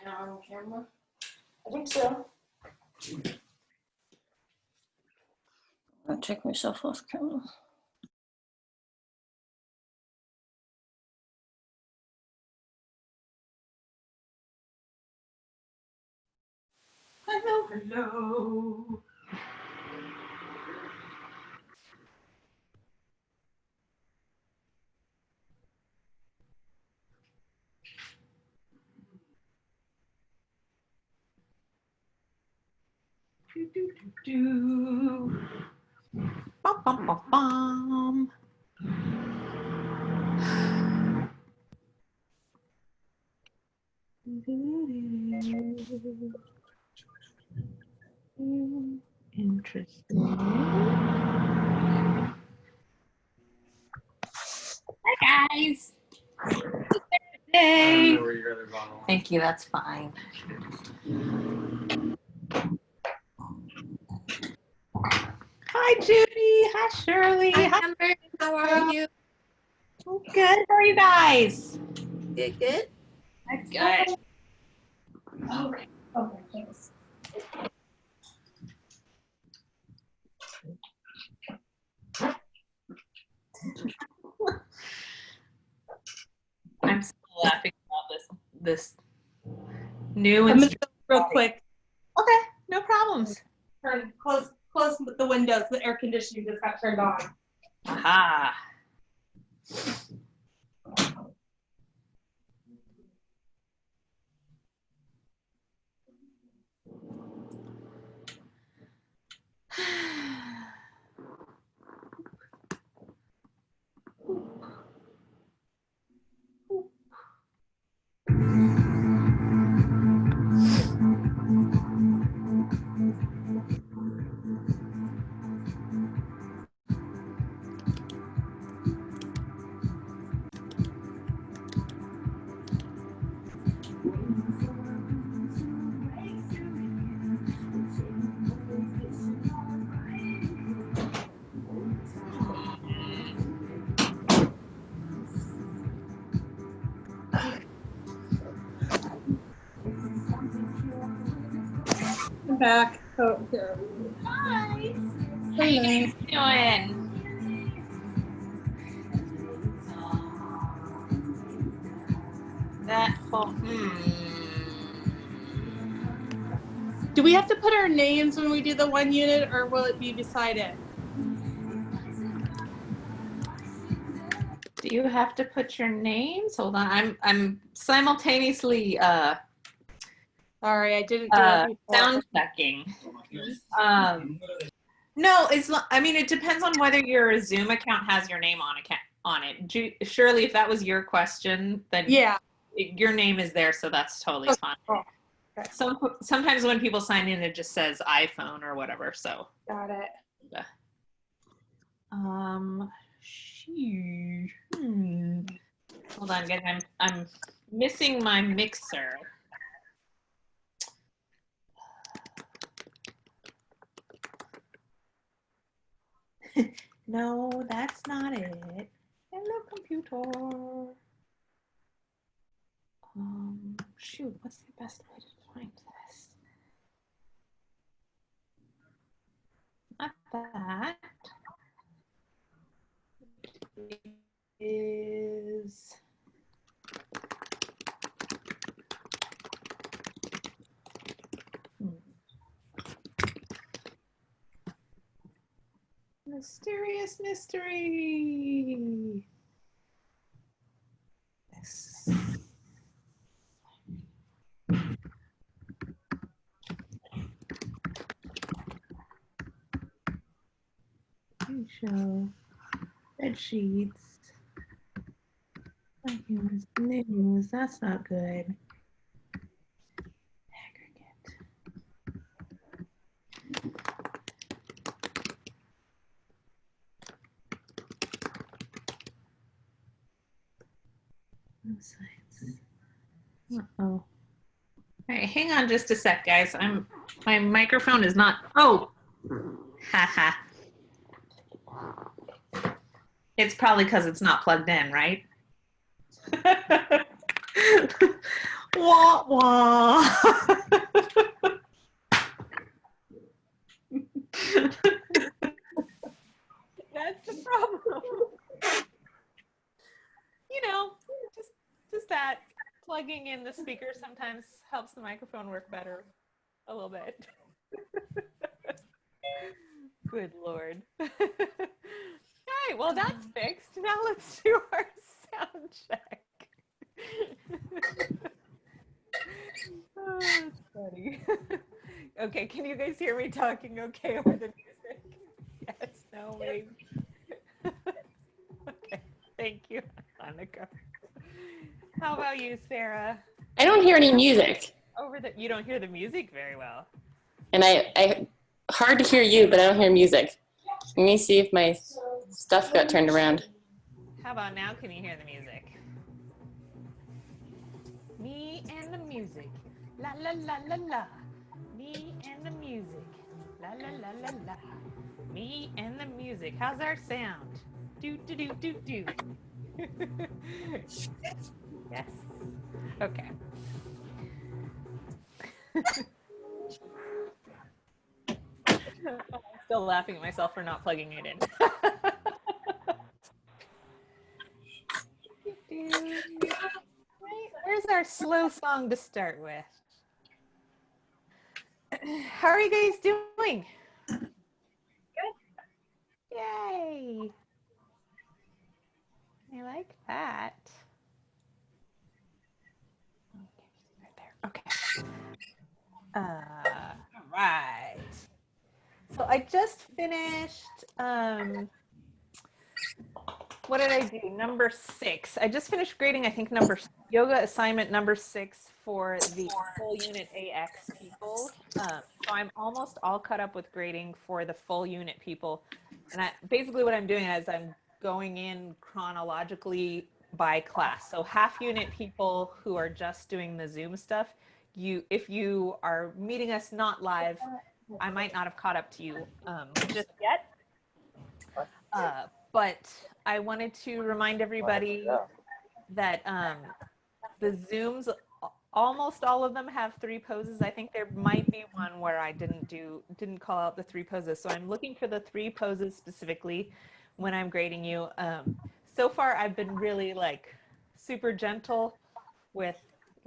on camera? I think so. I'll take myself off camera. Hello, hello. Do, do, do, do. Bum, bum, bum, bum. Interesting. Hi, guys. Hey. Thank you. That's fine. Hi, Judy. Hi, Shirley. Hi, Amber. How are you? Oh, good. How are you guys? Good, good. Good. Okay, thanks. I'm still laughing about this new I'm and gonna go real quick. okay, no problems. Close the windows. The air conditioning just got turned on. Aha. I'm back. Oh, here. Hi. How you guys doing? That whole Do we have to put our names when we do the 1 unit, or will it be beside it? Do you have to put your names? Hold on. I'm simultaneously Sorry, I didn't do it before. sound checking. No, I mean, it depends on whether your Zoom account has your name on it. Surely, if that was your question, then Yeah. your name is there, so that's totally fine. Oh, okay. Sometimes when people sign in, it just says iPhone or whatever. So. Got it. Hold on, guys. I'm missing my mixer. No, that's not it. Hello, computer. Shoot, what's the best way to find this? Not that. It is. Mysterious mystery. Yes. Show spreadsheets. Documents, news. That's not good. Aggregate. Websites. Uh-oh. All right, hang on just a sec, guys. My microphone is not. Oh, haha. It's probably because it's not plugged in, right? Wah, wah. That's the problem. You know, just that plugging in the speaker sometimes helps the microphone work better a little bit. Good Lord. All right, well, that's fixed. Now let's do our sound check. Oh, that's funny. Okay, can you guys hear me talking okay over the music? Yes, no, maybe. Okay, thank you, Hanukkah. How about you, Sarah? I don't hear any music. You don't hear the music very well. And I hard to hear you, but I don't hear music. Let me see if my stuff got turned around. How about now? Can you hear the music? Me and the music. La la la la la. Me and the music. La la la la la. Me and the music. How's our sound? Do do do do do. Yes. Okay. I'm still laughing at myself for not plugging it in. Where's our slow song to start with? How are you guys doing? Good. Yay. I like that. Right there. Okay. All right. So I just finished, what did I do? Number 6. I just finished grading, I think, yoga assignment number 6 for the full unit AX people. So I'm almost all caught up with grading for the full unit people. And basically what I'm doing is I'm going in chronologically by class. So half unit people who are just doing the Zoom stuff, if you are meeting us not live, I might not have caught up to you just yet. But I wanted to remind everybody that the Zooms, almost all of them have 3 poses. I think there might be one where I didn't call out the 3 poses. So I'm looking for the 3 poses specifically when I'm grading you. So far, I've been really like super gentle with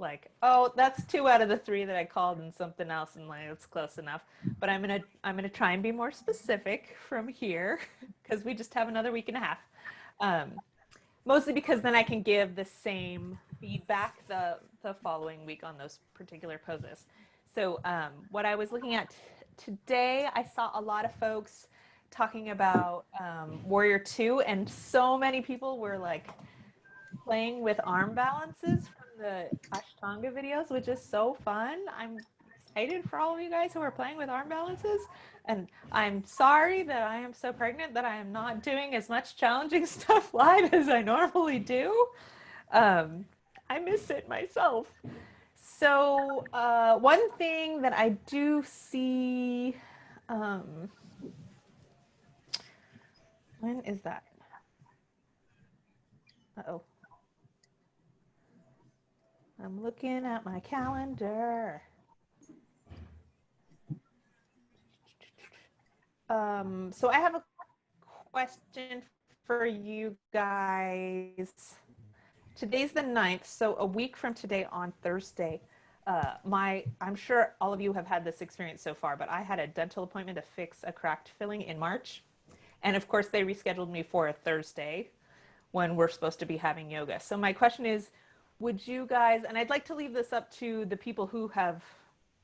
like, oh, that's 2 out of the 3 that I called and something else, and like it's close enough. But I'm gonna try and be more specific from here because we just have another week and a half. Mostly because then I can give the same feedback the following week on those particular poses. So what I was looking at today, I saw a lot of folks talking about Warrior 2, and so many people were like playing with arm balances from the Ashtanga videos, which is so fun. I'm excited for all of you guys who are playing with arm balances. And I'm sorry that I am so pregnant that I am not doing as much challenging stuff live as I normally do. I miss it myself. So one thing that I do see, when is that? Uh-oh. I'm looking at my calendar. So I have a question for you guys. Today's the 9th, so a week from today on Thursday, I'm sure all of you have had this experience so far, but I had a dental appointment to fix a cracked filling in March. And of course, they rescheduled me for a Thursday when we're supposed to be having yoga. So my question is, would you guys, and I'd like to leave this up to the people who have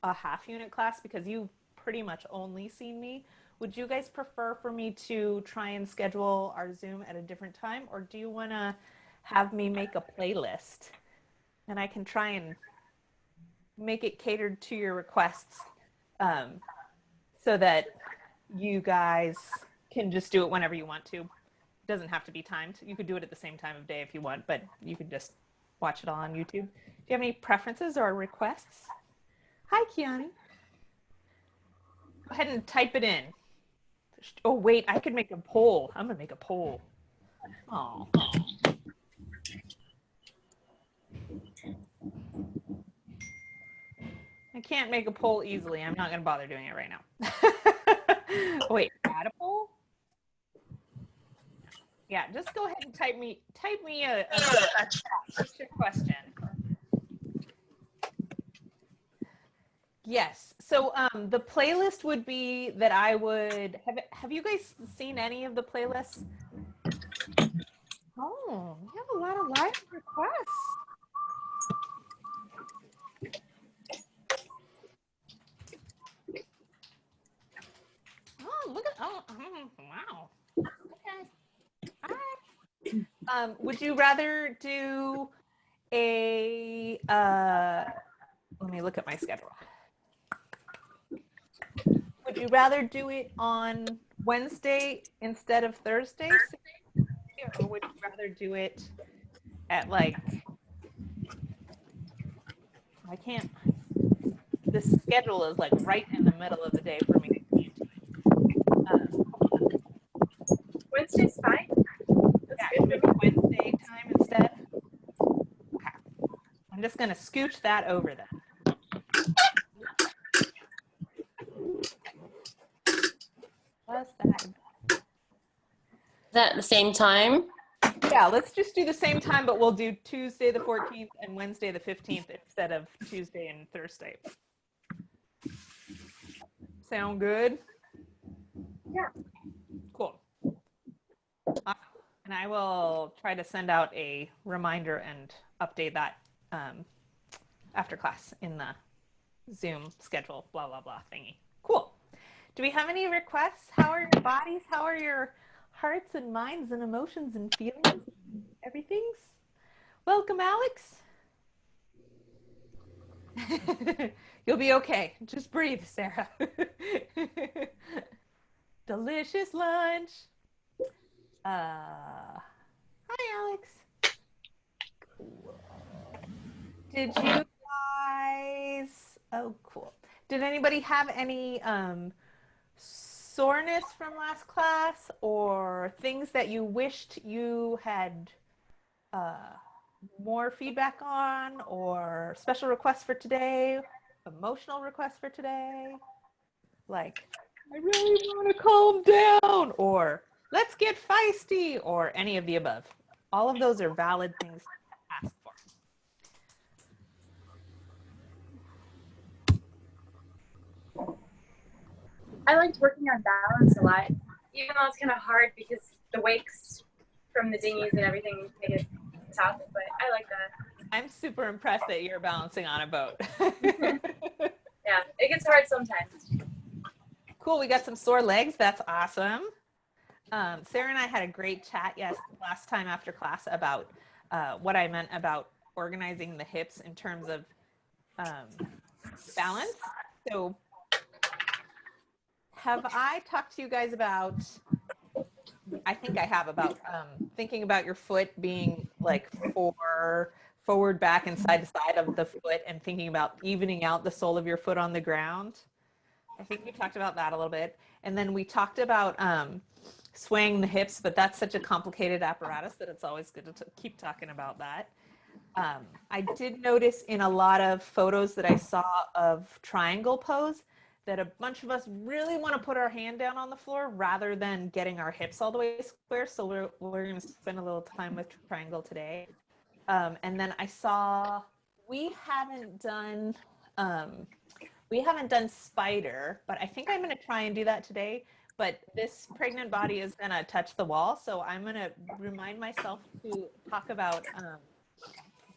a half unit class because you've pretty much only seen me. Would you guys prefer for me to try and schedule our Zoom at a different time, or do you want to have me make a playlist and I can try and make it catered to your requests so that you guys can just do it whenever you want to? It doesn't have to be timed. You could do it at the same time of day if you want, but you could just watch it all on YouTube. Do you have any preferences or requests? Hi, Kiani. Go ahead and type it in. Oh, wait, I could make a poll. I'm going to make a poll. Oh. I can't make a poll easily. I'm not going to bother doing it right now. Wait, add a poll? Yeah, just go ahead and type me a chat. What's your question? Yes. So the playlist would be that I would have you guys seen any of the playlists? Oh, we have a lot of live requests. Oh, look at wow. Okay. All right. Would you rather do a let me look at my schedule. Would you rather do it on Wednesday instead of Thursday? Or would you rather do it at like, I can't, this schedule is like right in the middle of the day for me. Wednesday's fine. Yeah, maybe Wednesday time instead. Okay. I'm just going to scooch that over then. What's that? Is that the same time? Yeah, let's just do the same time, but we'll do Tuesday the 14th and Wednesday the 15th instead of Tuesday and Thursday. Sound good? Yeah. Cool. And I will try to send out a reminder and update that after class in the Zoom schedule, blah, blah, blah thingy. Cool. Do we have any requests? How are your bodies? How are your hearts and minds and emotions and feelings? Everything's? Welcome, Alex. You'll be okay. Just breathe, Sarah. Delicious lunch. Hi, Alex. Cool. Did you guys? Oh, cool. Did anybody have any soreness from last class or things that you wished you had more feedback on, or special requests for today, emotional requests for today? Like, I really want to calm down, or let's get feisty, or any of the above. All of those are valid things to ask for. I liked working on balance a lot, even though it's kind of hard because the wakes from the dinghies and everything make it tough, but I like that. I'm super impressed that you're balancing on a boat. Yeah, it gets hard sometimes. Cool, we got some sore legs. That's awesome. Sarah and I had a great chat last time after class about what I meant about organizing the hips in terms of balance. So have I talked to you guys about, I think I have, about thinking about your foot being like forward, back, and side to side of the foot, and thinking about evening out the sole of your foot on the ground? I think we talked about that a little bit. And then we talked about swaying the hips, but that's such a complicated apparatus that it's always good to keep talking about that. I did notice in a lot of photos that I saw of triangle pose that a bunch of us really want to put our hand down on the floor rather than getting our hips all the way square. So we're going to spend a little time with triangle today. And then I saw we haven't done spider, but I think I'm going to try and do that today. But this pregnant body is going to touch the wall, so I'm going to remind myself to talk about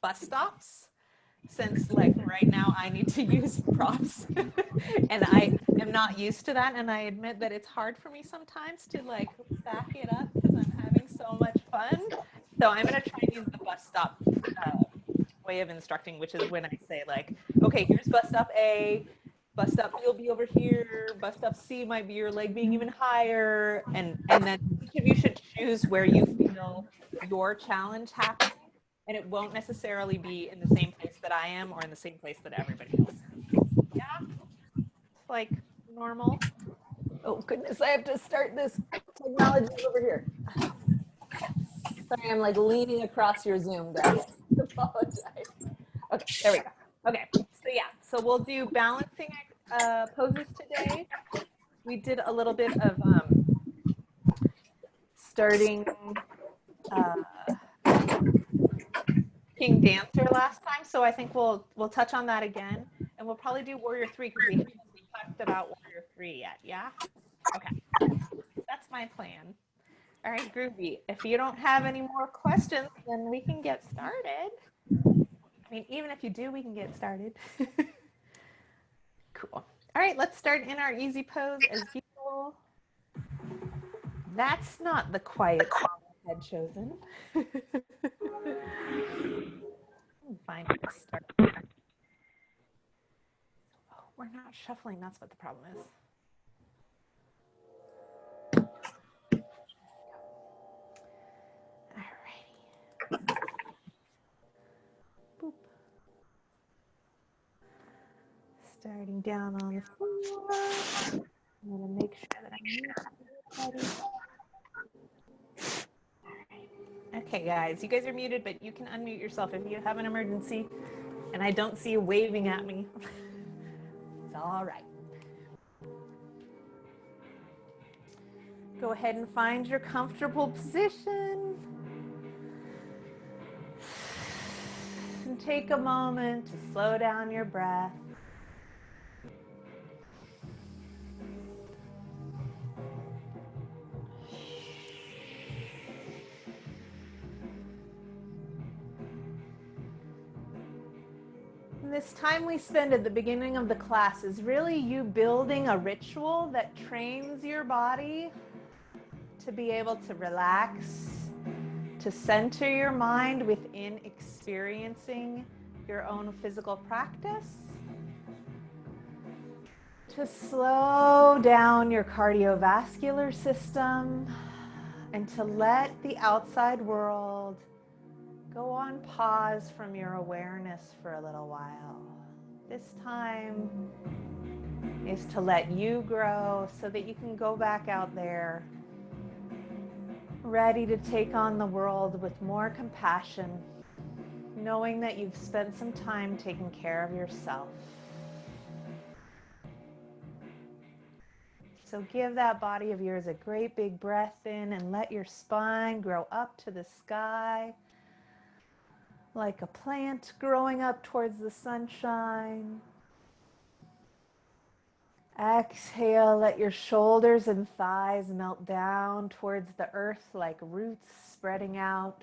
bus stops, since like right now I need to use props and I am not used to that, and I admit that it's hard for me sometimes to like back it up because I'm having so much fun. So I'm going to try and use the bus stop way of instructing, which is when I say like, okay, here's bus stop A, bus stop B will be over here, bus stop C might be your leg being even higher, and then each of you should choose where you feel your challenge happens. And it won't necessarily be in the same place that I am or in the same place that everybody else is. Yeah, it's like normal. Oh goodness, I have to start this technology over here. Sorry, I'm like leaning across your Zoom, guys. I apologize. Okay, there we go. Okay, so yeah, So we'll do balancing poses today. We did a little bit of starting King Dancer last time, so I think we'll touch on that again, and we'll probably do Warrior 3 because we haven't talked about Warrior 3 yet. Yeah. Okay. That's my plan. All right, Groovy. If you don't have any more questions, then we can get started. I mean, even if you do, we can get started. Cool. All right, let's start in our easy pose as usual. That's not the quiet song I had chosen. Find it to start. Oh, we're not shuffling. That's what the problem is. Alrighty. Boop. Starting down on the floor. I'm going to make sure that I'm muted. Okay, guys, you guys are muted, but you can unmute yourself if you have an emergency and I don't see you waving at me. It's all right. Go ahead and find your comfortable position. And take a moment to slow down your breath. This time we spend at the beginning of the class is really you building a ritual that trains your body to be able to relax, to center your mind within experiencing your own physical practice, to slow down your cardiovascular system, and to let the outside world go on pause from your awareness for a little while. This time is to let you grow so that you can go back out there, ready to take on the world with more compassion, knowing that you've spent some time taking care of yourself. So give that body of yours a great big breath in and let your spine grow up to the sky, like a plant growing up towards the sunshine. Exhale, let your shoulders and thighs melt down towards the earth like roots spreading out.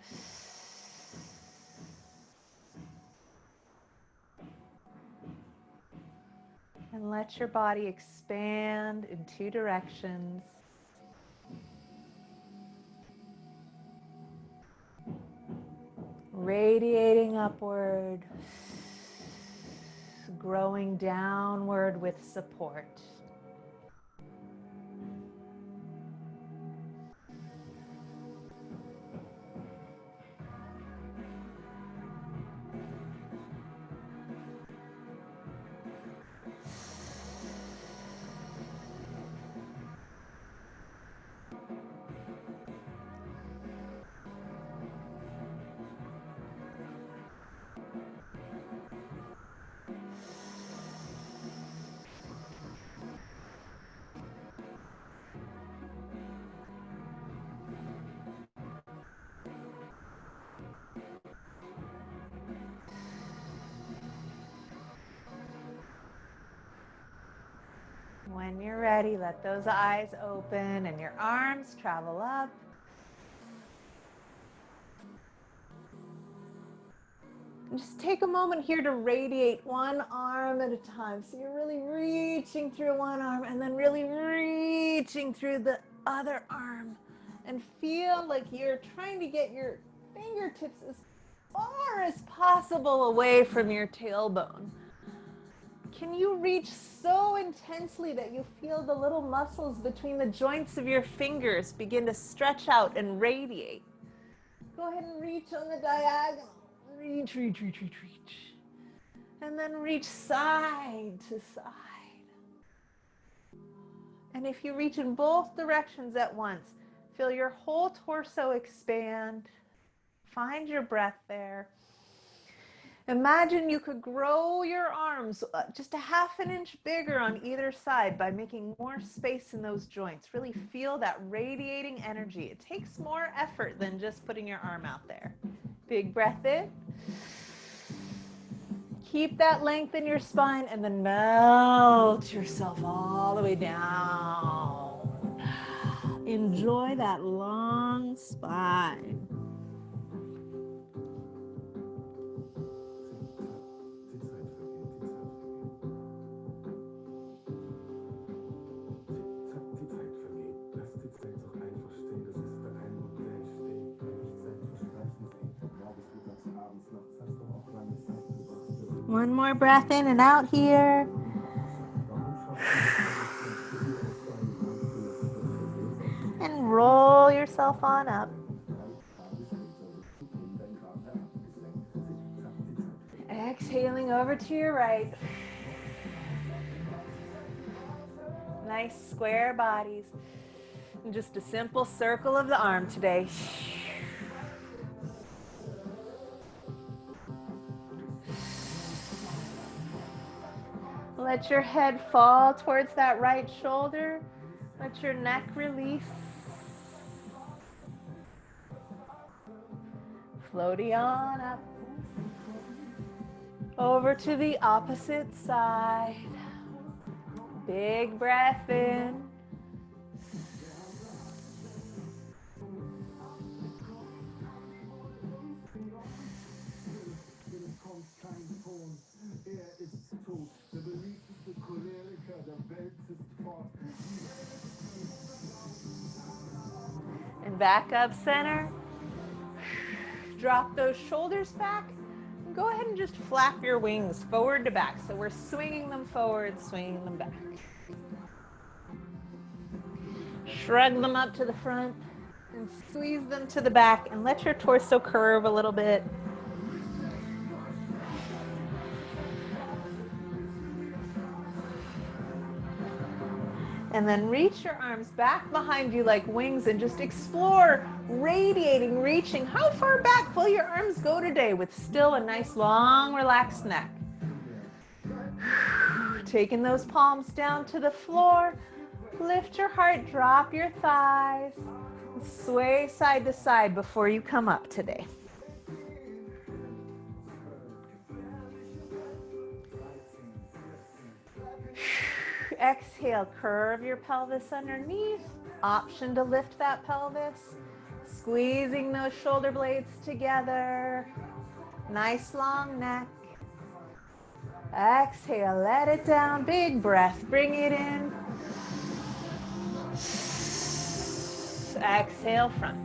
And let your body expand in two directions. Radiating upward, growing downward with support. When you're ready, let those eyes open and your arms travel up. And just take a moment here to radiate one arm at a time. So you're really reaching through one arm and then really reaching through the other arm. And feel like you're trying to get your fingertips as far as possible away from your tailbone. Can you reach so intensely that you feel the little muscles between the joints of your fingers begin to stretch out and radiate? Go ahead and reach on the diagonal. Reach, reach, reach, reach, reach. And then reach side to side. And if you reach in both directions at once, feel your whole torso expand. Find your breath there. Imagine you could grow your arms just a half an inch bigger on either side by making more space in those joints. Really feel that radiating energy. It takes more effort than just putting your arm out there. Big breath in. Keep that length in your spine and then melt yourself all the way down. Enjoy that long spine. One more breath in and out here. And roll yourself on up. Exhaling over to your right. Nice square bodies. And just a simple circle of the arm today. Let your head fall towards that right shoulder. Let your neck release. Floating on up. Over to the opposite side. Big breath in. And back up center. Drop those shoulders back. And go ahead and just flap your wings forward to back. So we're swinging them forward, swinging them back. Shrug them up to the front and squeeze them to the back and let your torso curve a little bit. And then reach your arms back behind you like wings and just explore radiating, reaching. How far back will your arms go today with still a nice long relaxed neck? Taking those palms down to the floor. Lift your heart, drop your thighs. Sway side to side before you come up today. Exhale, curve your pelvis underneath. Option to lift that pelvis. Squeezing those shoulder blades together. Nice long neck. Exhale, let it down. Big breath, bring it in. Exhale, front.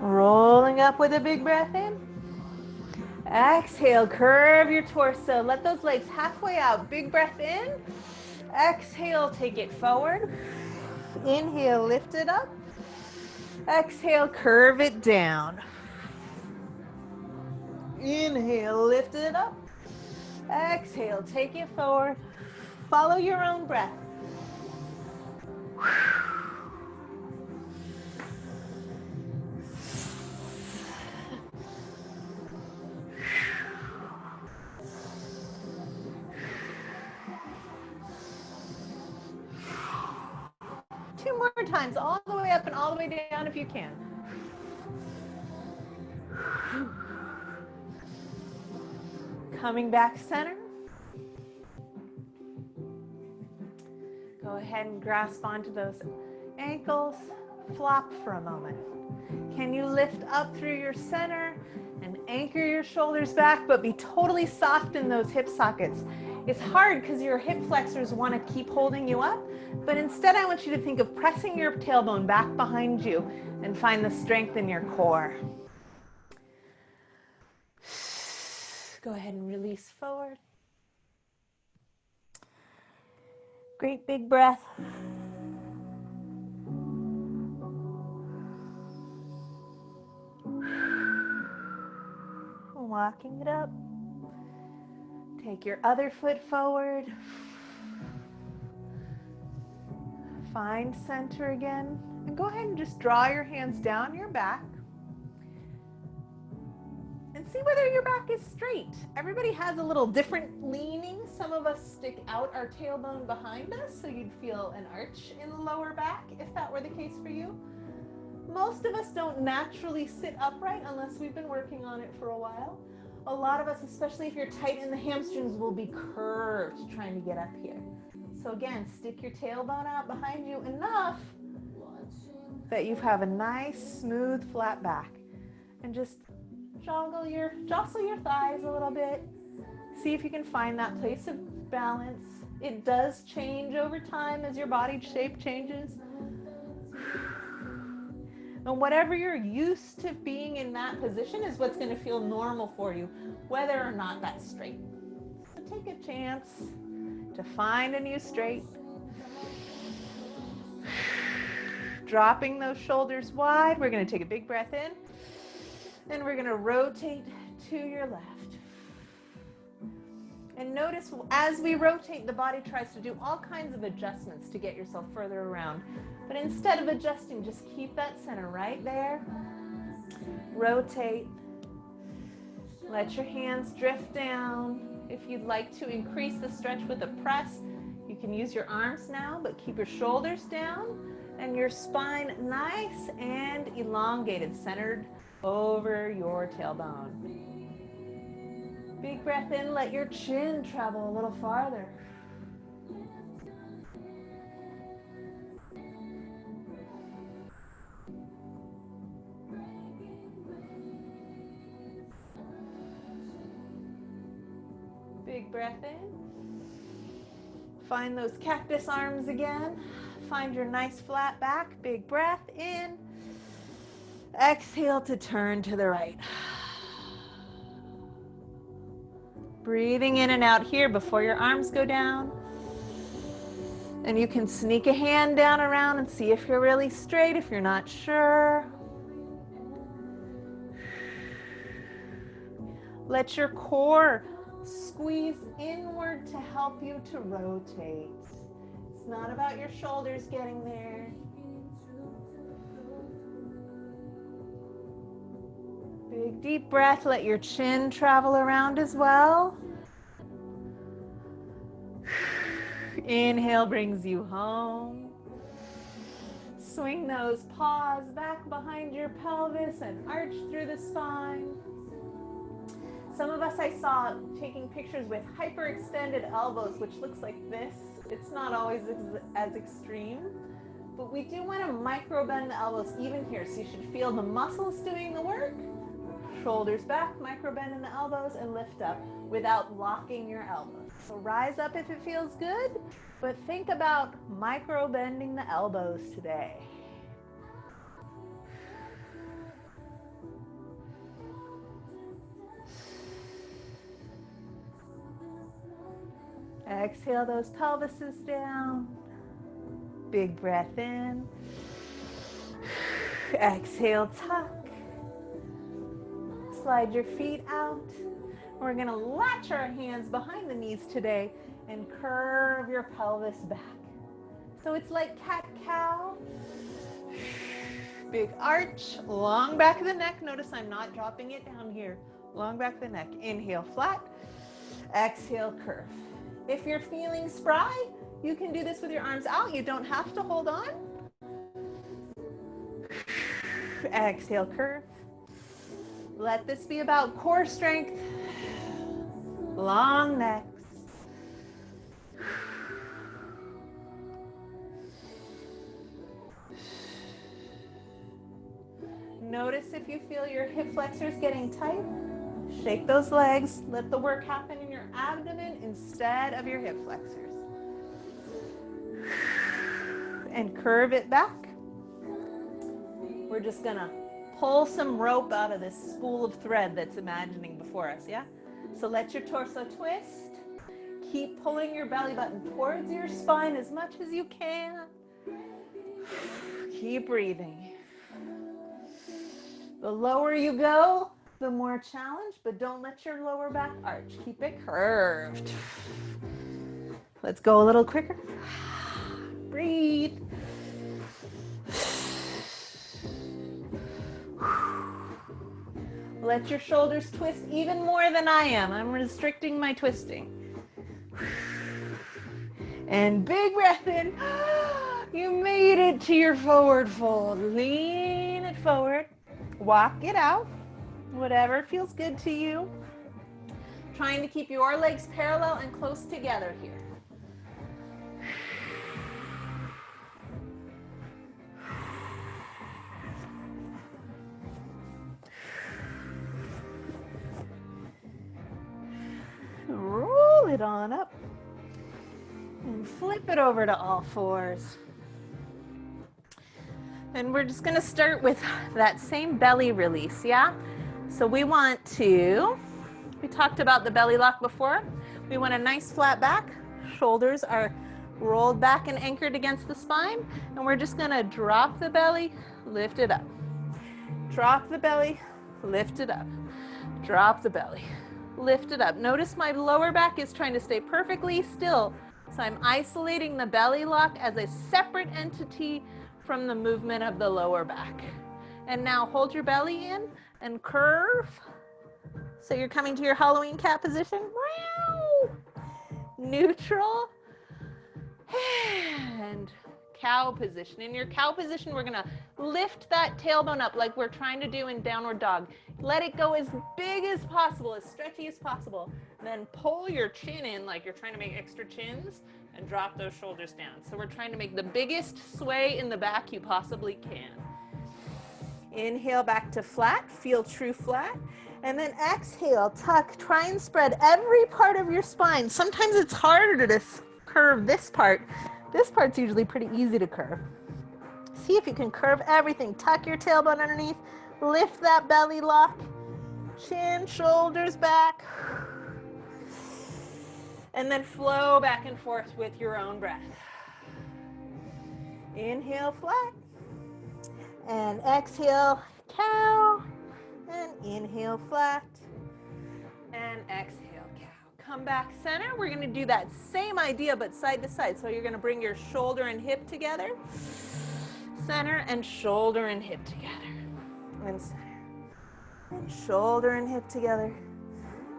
Rolling up with a big breath in. Exhale, curve your torso. Let those legs halfway out. Big breath in. Exhale, take it forward. Inhale, lift it up. Exhale, curve it down. Inhale, lift it up. Exhale, take it forward. Follow your own breath. Two more times, all the way up and all the way down if you can. Coming back center. Go ahead and grasp onto those ankles. Flop for a moment. Can you lift up through your center and anchor your shoulders back, but be totally soft in those hip sockets? It's hard because your hip flexors want to keep holding you up, but instead I want you to think of pressing your tailbone back behind you and find the strength in your core. Go ahead and release forward. Great big breath. Walking it up. Take your other foot forward. Find center again. And go ahead and just draw your hands down your back. And see whether your back is straight. Everybody has a little different leaning. Some of us stick out our tailbone behind us, so you'd feel an arch in the lower back if that were the case for you. Most of us don't naturally sit upright unless we've been working on it for a while. A lot of us, especially if you're tight in the hamstrings, will be curved trying to get up here. So again, stick your tailbone out behind you enough that you have a nice, smooth, flat back. And just jostle your thighs a little bit. See if you can find that place of balance. It does change over time as your body shape changes. And whatever you're used to being in that position is what's going to feel normal for you, whether or not that's straight. So take a chance to find a new straight. Dropping those shoulders wide. We're going to take a big breath in. And we're going to rotate to your left. And notice as we rotate, the body tries to do all kinds of adjustments to get yourself further around. But instead of adjusting, just keep that center right there. Rotate. Let your hands drift down. If you'd like to increase the stretch with a press, you can use your arms now, but keep your shoulders down and your spine nice and elongated, centered over your tailbone. Big breath in, let your chin travel a little farther. Big breath in. Find those cactus arms again. Find your nice flat back. Big breath in. Exhale to turn to the right. Breathing in and out here before your arms go down. And you can sneak a hand down around and see if you're really straight, if you're not sure. Let your core squeeze inward to help you to rotate. It's not about your shoulders getting there. Big deep breath, let your chin travel around as well. Inhale brings you home. Swing those paws back behind your pelvis and arch through the spine. Some of us I saw taking pictures with hyperextended elbows, which looks like this. It's not always as extreme, but we do want to micro bend the elbows even here, so you should feel the muscles doing the work. Shoulders back, micro bend in the elbows, and lift up without locking your elbows. So rise up if it feels good, but think about micro bending the elbows today. Exhale those pelvises down. Big breath in. Exhale, tuck. Slide your feet out. We're going to latch our hands behind the knees today and curve your pelvis back. So it's like cat-cow. Big arch, long back of the neck. Notice I'm not dropping it down here. Long back of the neck. Inhale, flat. Exhale, curve. If you're feeling spry, you can do this with your arms out. You don't have to hold on. Exhale, curve. Let this be about core strength, long necks. Notice if you feel your hip flexors getting tight. Shake those legs. Let the work happen in your abdomen instead of your hip flexors. And curve it back. We're just gonna pull some rope out of this spool of thread that's imagining before us, yeah? So let your torso twist. Keep pulling your belly button towards your spine as much as you can. Keep breathing. The lower you go, the more challenge, but don't let your lower back arch. Keep it curved. Let's go a little quicker. Breathe. Let your shoulders twist even more than I am. I'm restricting my twisting. And big breath in. You made it to your forward fold. Lean it forward. Walk it out. Whatever feels good to you. Trying to keep your legs parallel and close together here. Roll it on up and flip it over to all fours. And we're just going to start with that same belly release, yeah? So we talked about the belly lock before. We want a nice flat back. Shoulders are rolled back and anchored against the spine. And we're just going to drop the belly, lift it up. Drop the belly, lift it up. Drop the belly, lift it up. Notice my lower back is trying to stay perfectly still. So I'm isolating the belly lock as a separate entity from the movement of the lower back. And now hold your belly in and curve. So you're coming to your Halloween cat position. Neutral. And cow position. In your cow position, we're gonna lift that tailbone up like we're trying to do in downward dog. Let it go as big as possible, as stretchy as possible. Then pull your chin in like you're trying to make extra chins and drop those shoulders down. So we're trying to make the biggest sway in the back you possibly can. Inhale back to flat, feel true flat. And then exhale, tuck, try and spread every part of your spine. Sometimes it's harder to curve this part. This part's usually pretty easy to curve. See if you can curve everything. Tuck your tailbone underneath, lift that belly lock, chin, shoulders back. And then flow back and forth with your own breath. Inhale, flat. And exhale, cow. And inhale, flat. And exhale, cow. Come back center. We're going to do that same idea, but side to side. So you're going to bring your shoulder and hip together. Center and shoulder and hip together. And center. And shoulder and hip together.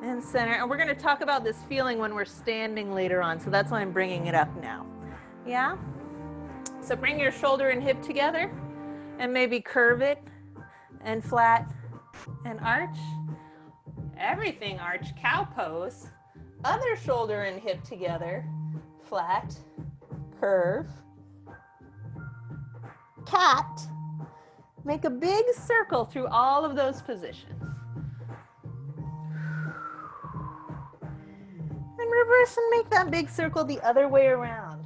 And center. And we're going to talk about this feeling when we're standing later on. So that's why I'm bringing it up now. Yeah? So bring your shoulder and hip together. And maybe curve it. And flat. And arch. Everything arch. Cow pose. Other shoulder and hip together. Flat. Curve. Cat. Make a big circle through all of those positions. And reverse and make that big circle the other way around.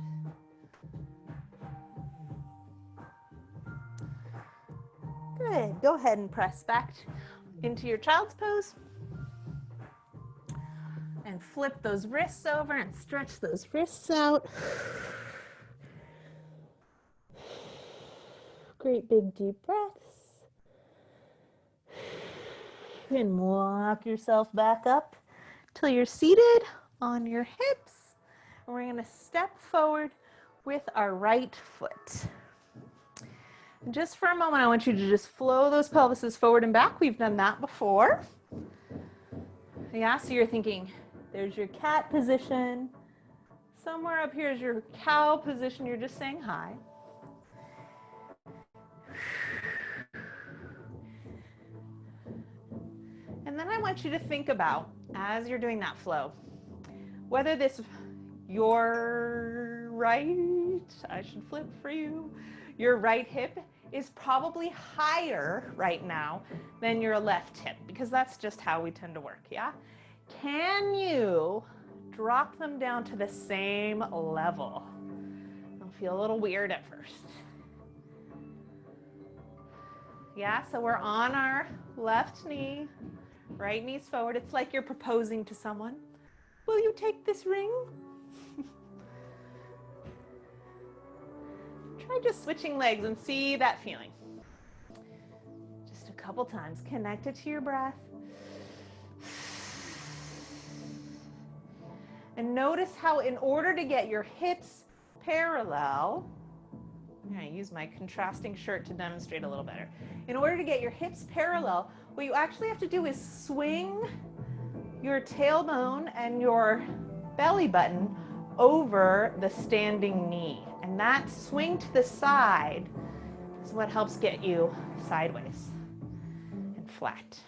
Good. Go ahead and press back into your child's pose. And flip those wrists over and stretch those wrists out. Great big deep breaths. And walk yourself back up till you're seated on your hips. And we're going to step forward with our right foot. And just for a moment, I want you to just flow those pelvises forward and back. We've done that before. Yeah, so you're thinking, there's your cat position. Somewhere up here is your cow position. You're just saying hi. And then I want you to think about, as you're doing that flow, whether your right, I should flip for you, your right hip is probably higher right now than your left hip, because that's just how we tend to work, yeah? Can you drop them down to the same level? It'll feel a little weird at first. Yeah, so we're on our left knee, right knee's forward. It's like you're proposing to someone. Will you take this ring? Try just switching legs and see that feeling. Just a couple times. Connect it to your breath. And notice how in order to get your hips parallel, I'm going to use my contrasting shirt to demonstrate a little better. In order to get your hips parallel, what you actually have to do is swing your tailbone and your belly button over the standing knee. And that swing to the side is what helps get you sideways and flat.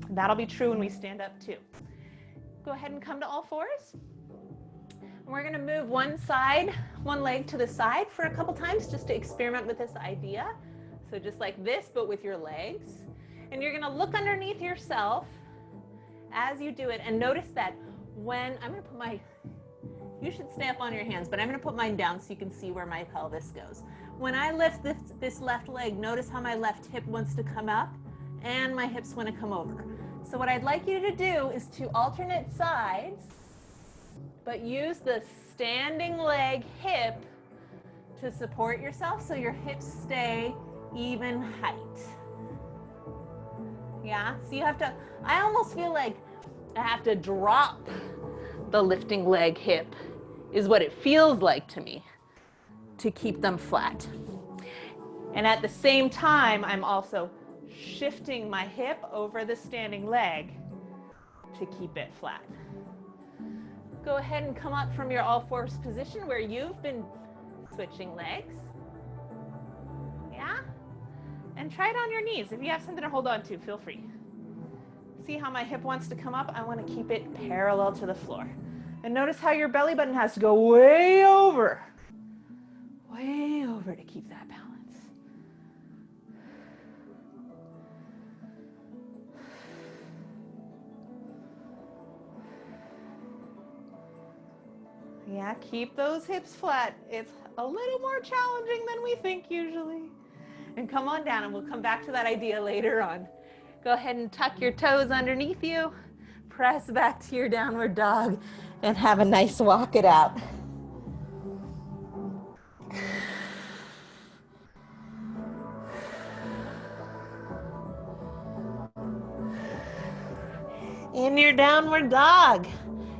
And that'll be true when we stand up too. Go ahead and come to all fours. And we're gonna move one leg to the side for a couple times just to experiment with this idea. So just like this, but with your legs. And you're gonna look underneath yourself as you do it and notice that when, I'm gonna put my, you should stay up on your hands, but I'm gonna put mine down so you can see where my pelvis goes. When I lift this left leg, notice how my left hip wants to come up and my hips want to come over. So what I'd like you to do is to alternate sides, but use the standing leg hip to support yourself so your hips stay even height. Yeah, so you have to, I almost feel like I have to drop the lifting leg hip is what it feels like to me to keep them flat. And at the same time, I'm also shifting my hip over the standing leg to keep it flat. Go ahead and come up from your all fours position where you've been switching legs. Yeah? And try it on your knees. If you have something to hold on to, feel free. See how my hip wants to come up? I want to keep it parallel to the floor. And notice how your belly button has to go way over to keep that balance. Yeah, keep those hips flat. It's a little more challenging than we think usually. And come on down, and we'll come back to that idea later on. Go ahead and tuck your toes underneath you. Press back to your downward dog and have a nice walk it out. In your downward dog,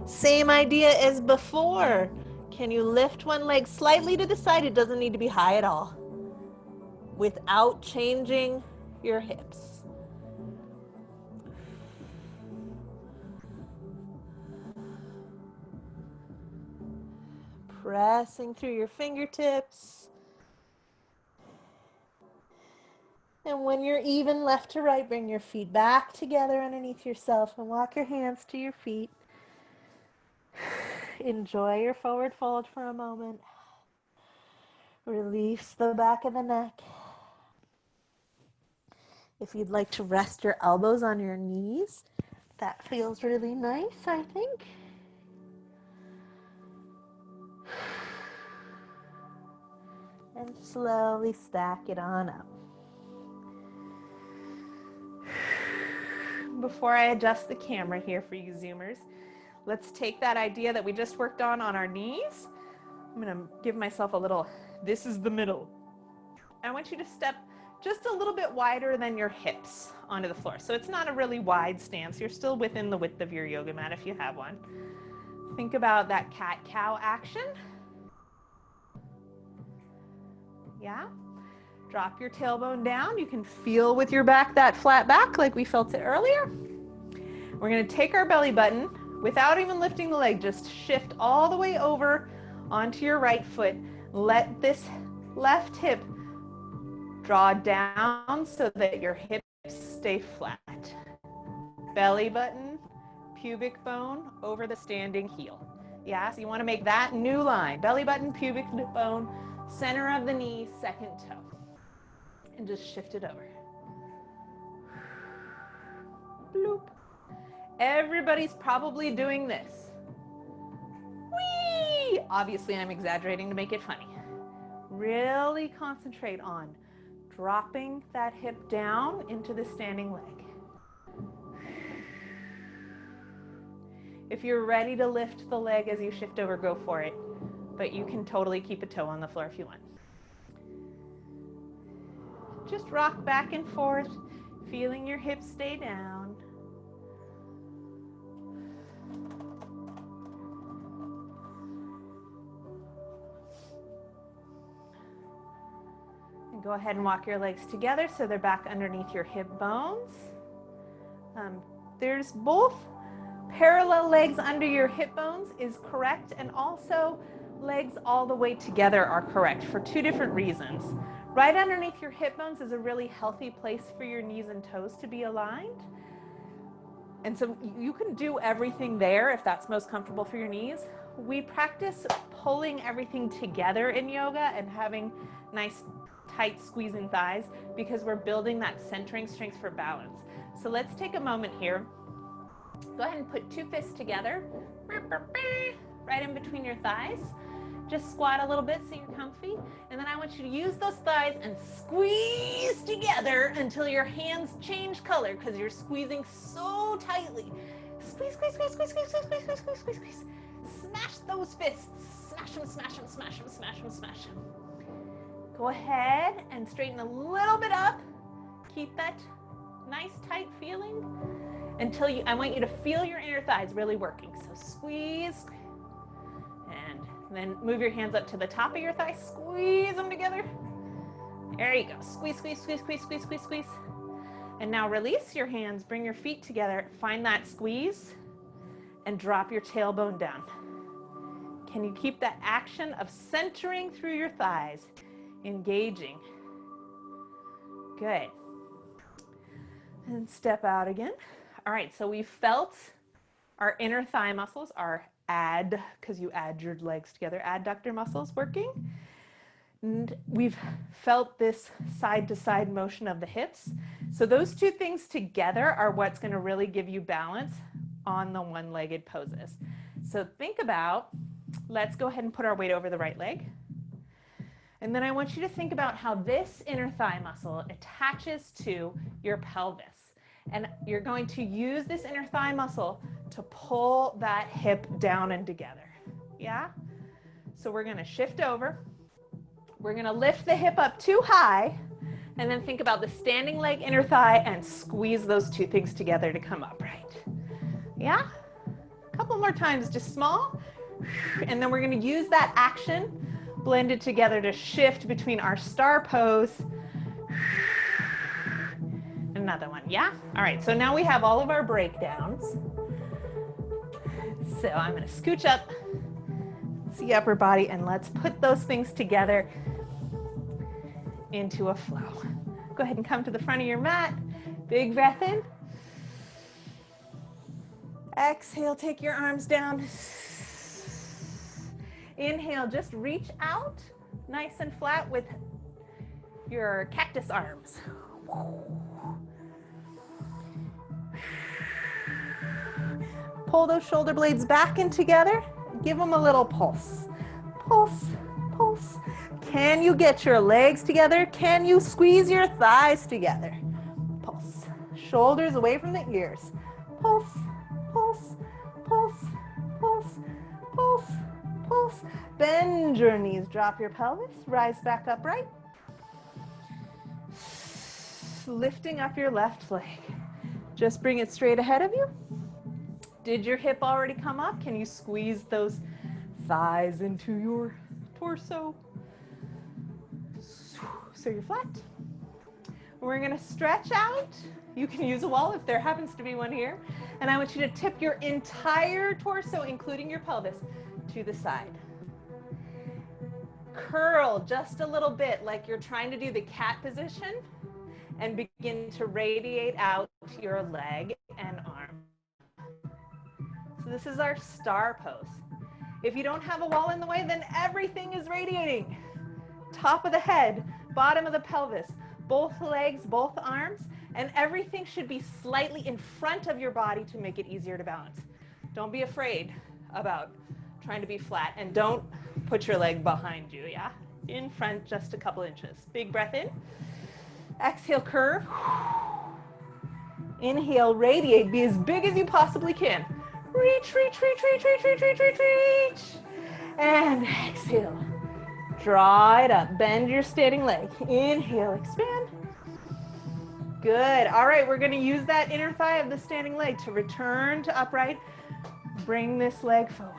same idea as before. Can you lift one leg slightly to the side? It doesn't need to be high at all, without changing your hips. Pressing through your fingertips. And when you're even left to right, bring your feet back together underneath yourself and walk your hands to your feet. Enjoy your forward fold for a moment. Release the back of the neck. If you'd like to rest your elbows on your knees, that feels really nice, I think. And slowly stack it on up. Before I adjust the camera here for you Zoomers, let's take that idea that we just worked on our knees. I'm going to give myself a little, this is the middle. I want you to step just a little bit wider than your hips onto the floor. So it's not a really wide stance. You're still within the width of your yoga mat if you have one. Think about that cat-cow action. Yeah? Drop your tailbone down. You can feel with your back that flat back like we felt it earlier. We're going to take our belly button without even lifting the leg. Just shift all the way over onto your right foot. Let this left hip draw down so that your hips stay flat. Belly button, pubic bone over the standing heel. Yeah, so you want to make that new line. Belly button, pubic bone, center of the knee, second toe. And just shift it over. Bloop. Everybody's probably doing this. Whee! Obviously, I'm exaggerating to make it funny. Really concentrate on dropping that hip down into the standing leg. If you're ready to lift the leg as you shift over, go for it. But you can totally keep a toe on the floor if you want. Just rock back and forth, feeling your hips stay down. And go ahead and walk your legs together so they're back underneath your hip bones. There's both parallel legs under your hip bones is correct, and also legs all the way together are correct for two different reasons. Right underneath your hip bones is a really healthy place for your knees and toes to be aligned. And so you can do everything there if that's most comfortable for your knees. We practice pulling everything together in yoga and having nice tight squeezing thighs because we're building that centering strength for balance. So let's take a moment here. Go ahead and put two fists together, right in between your thighs. Just squat a little bit so you're comfy. And then I want you to use those thighs and squeeze together until your hands change color because you're squeezing so tightly. Squeeze, squeeze, squeeze, squeeze, squeeze, squeeze, squeeze, squeeze, squeeze, squeeze, squeeze. Smash those fists. Smash them, smash them, smash them, smash them, smash them. Go ahead and straighten a little bit up. Keep that nice tight feeling until I want you to feel your inner thighs really working. So squeeze, and then move your hands up to the top of your thighs. Squeeze them together. There you go. Squeeze, squeeze, squeeze, squeeze, squeeze, squeeze, squeeze. And now release your hands. Bring your feet together. Find that squeeze and drop your tailbone down. Can you keep that action of centering through your thighs, engaging? Good. And step out again. All right, so we felt our inner thigh muscles, our because you add your legs together, adductor muscles working. And we've felt this side-to-side motion of the hips. So those two things together are what's going to really give you balance on the one-legged poses. So think about, let's go ahead and put our weight over the right leg. And then I want you to think about how this inner thigh muscle attaches to your pelvis. And you're going to use this inner thigh muscle to pull that hip down and together. Yeah? So we're going to shift over. We're going to lift the hip up too high. And then think about the standing leg, inner thigh, and squeeze those two things together to come upright. Yeah? A couple more times, just small. And then we're going to use that action blended together to shift between our star pose. Another one, yeah? All right, so now we have all of our breakdowns. So I'm going to scooch up, see upper body, and let's put those things together into a flow. Go ahead and come to the front of your mat. Big breath in. Exhale, take your arms down. Inhale, just reach out nice and flat with your cactus arms. Pull those shoulder blades back in together. Give them a little pulse. Pulse, pulse. Can you get your legs together? Can you squeeze your thighs together? Pulse. Shoulders away from the ears. Pulse, pulse, pulse, pulse, pulse, pulse. Bend your knees. Drop your pelvis. Rise back upright. Lifting up your left leg. Just bring it straight ahead of you. Did your hip already come up? Can you squeeze those thighs into your torso? So you're flat. We're going to stretch out. You can use a wall if there happens to be one here. And I want you to tip your entire torso, including your pelvis, to the side. Curl just a little bit like you're trying to do the cat position and begin to radiate out your leg and arm. So this is our star pose. If you don't have a wall in the way, then everything is radiating. Top of the head, bottom of the pelvis, both legs, both arms, and everything should be slightly in front of your body to make it easier to balance. Don't be afraid about trying to be flat, and don't put your leg behind you, yeah? In front just a couple inches. Big breath in. Exhale, curve. Inhale, radiate, be as big as you possibly can. Reach, reach, reach, reach, reach, reach, reach, reach, reach. And exhale. Draw it up. Bend your standing leg. Inhale, expand. Good. All right, we're going to use that inner thigh of the standing leg to return to upright. Bring this leg forward.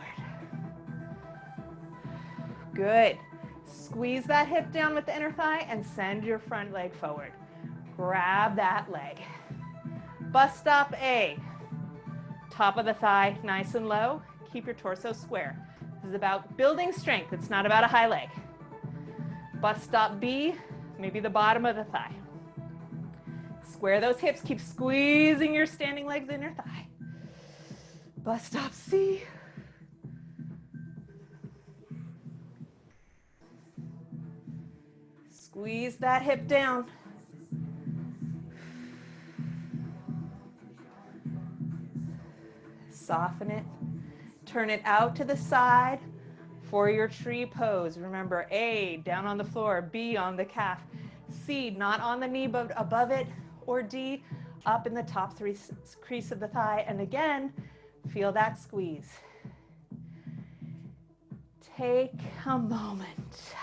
Good. Squeeze that hip down with the inner thigh and send your front leg forward. Grab that leg. Bus stop A. Top of the thigh, nice and low. Keep your torso square. This is about building strength. It's not about a high leg. Bus stop B, maybe the bottom of the thigh. Square those hips. Keep squeezing your standing legs in your thigh. Bus stop C. Squeeze that hip down. Soften it. Turn it out to the side for your tree pose. Remember, A, down on the floor, B, on the calf, C, not on the knee but above it, or D, up in the top crease of the thigh. And again, feel that squeeze. Take a moment.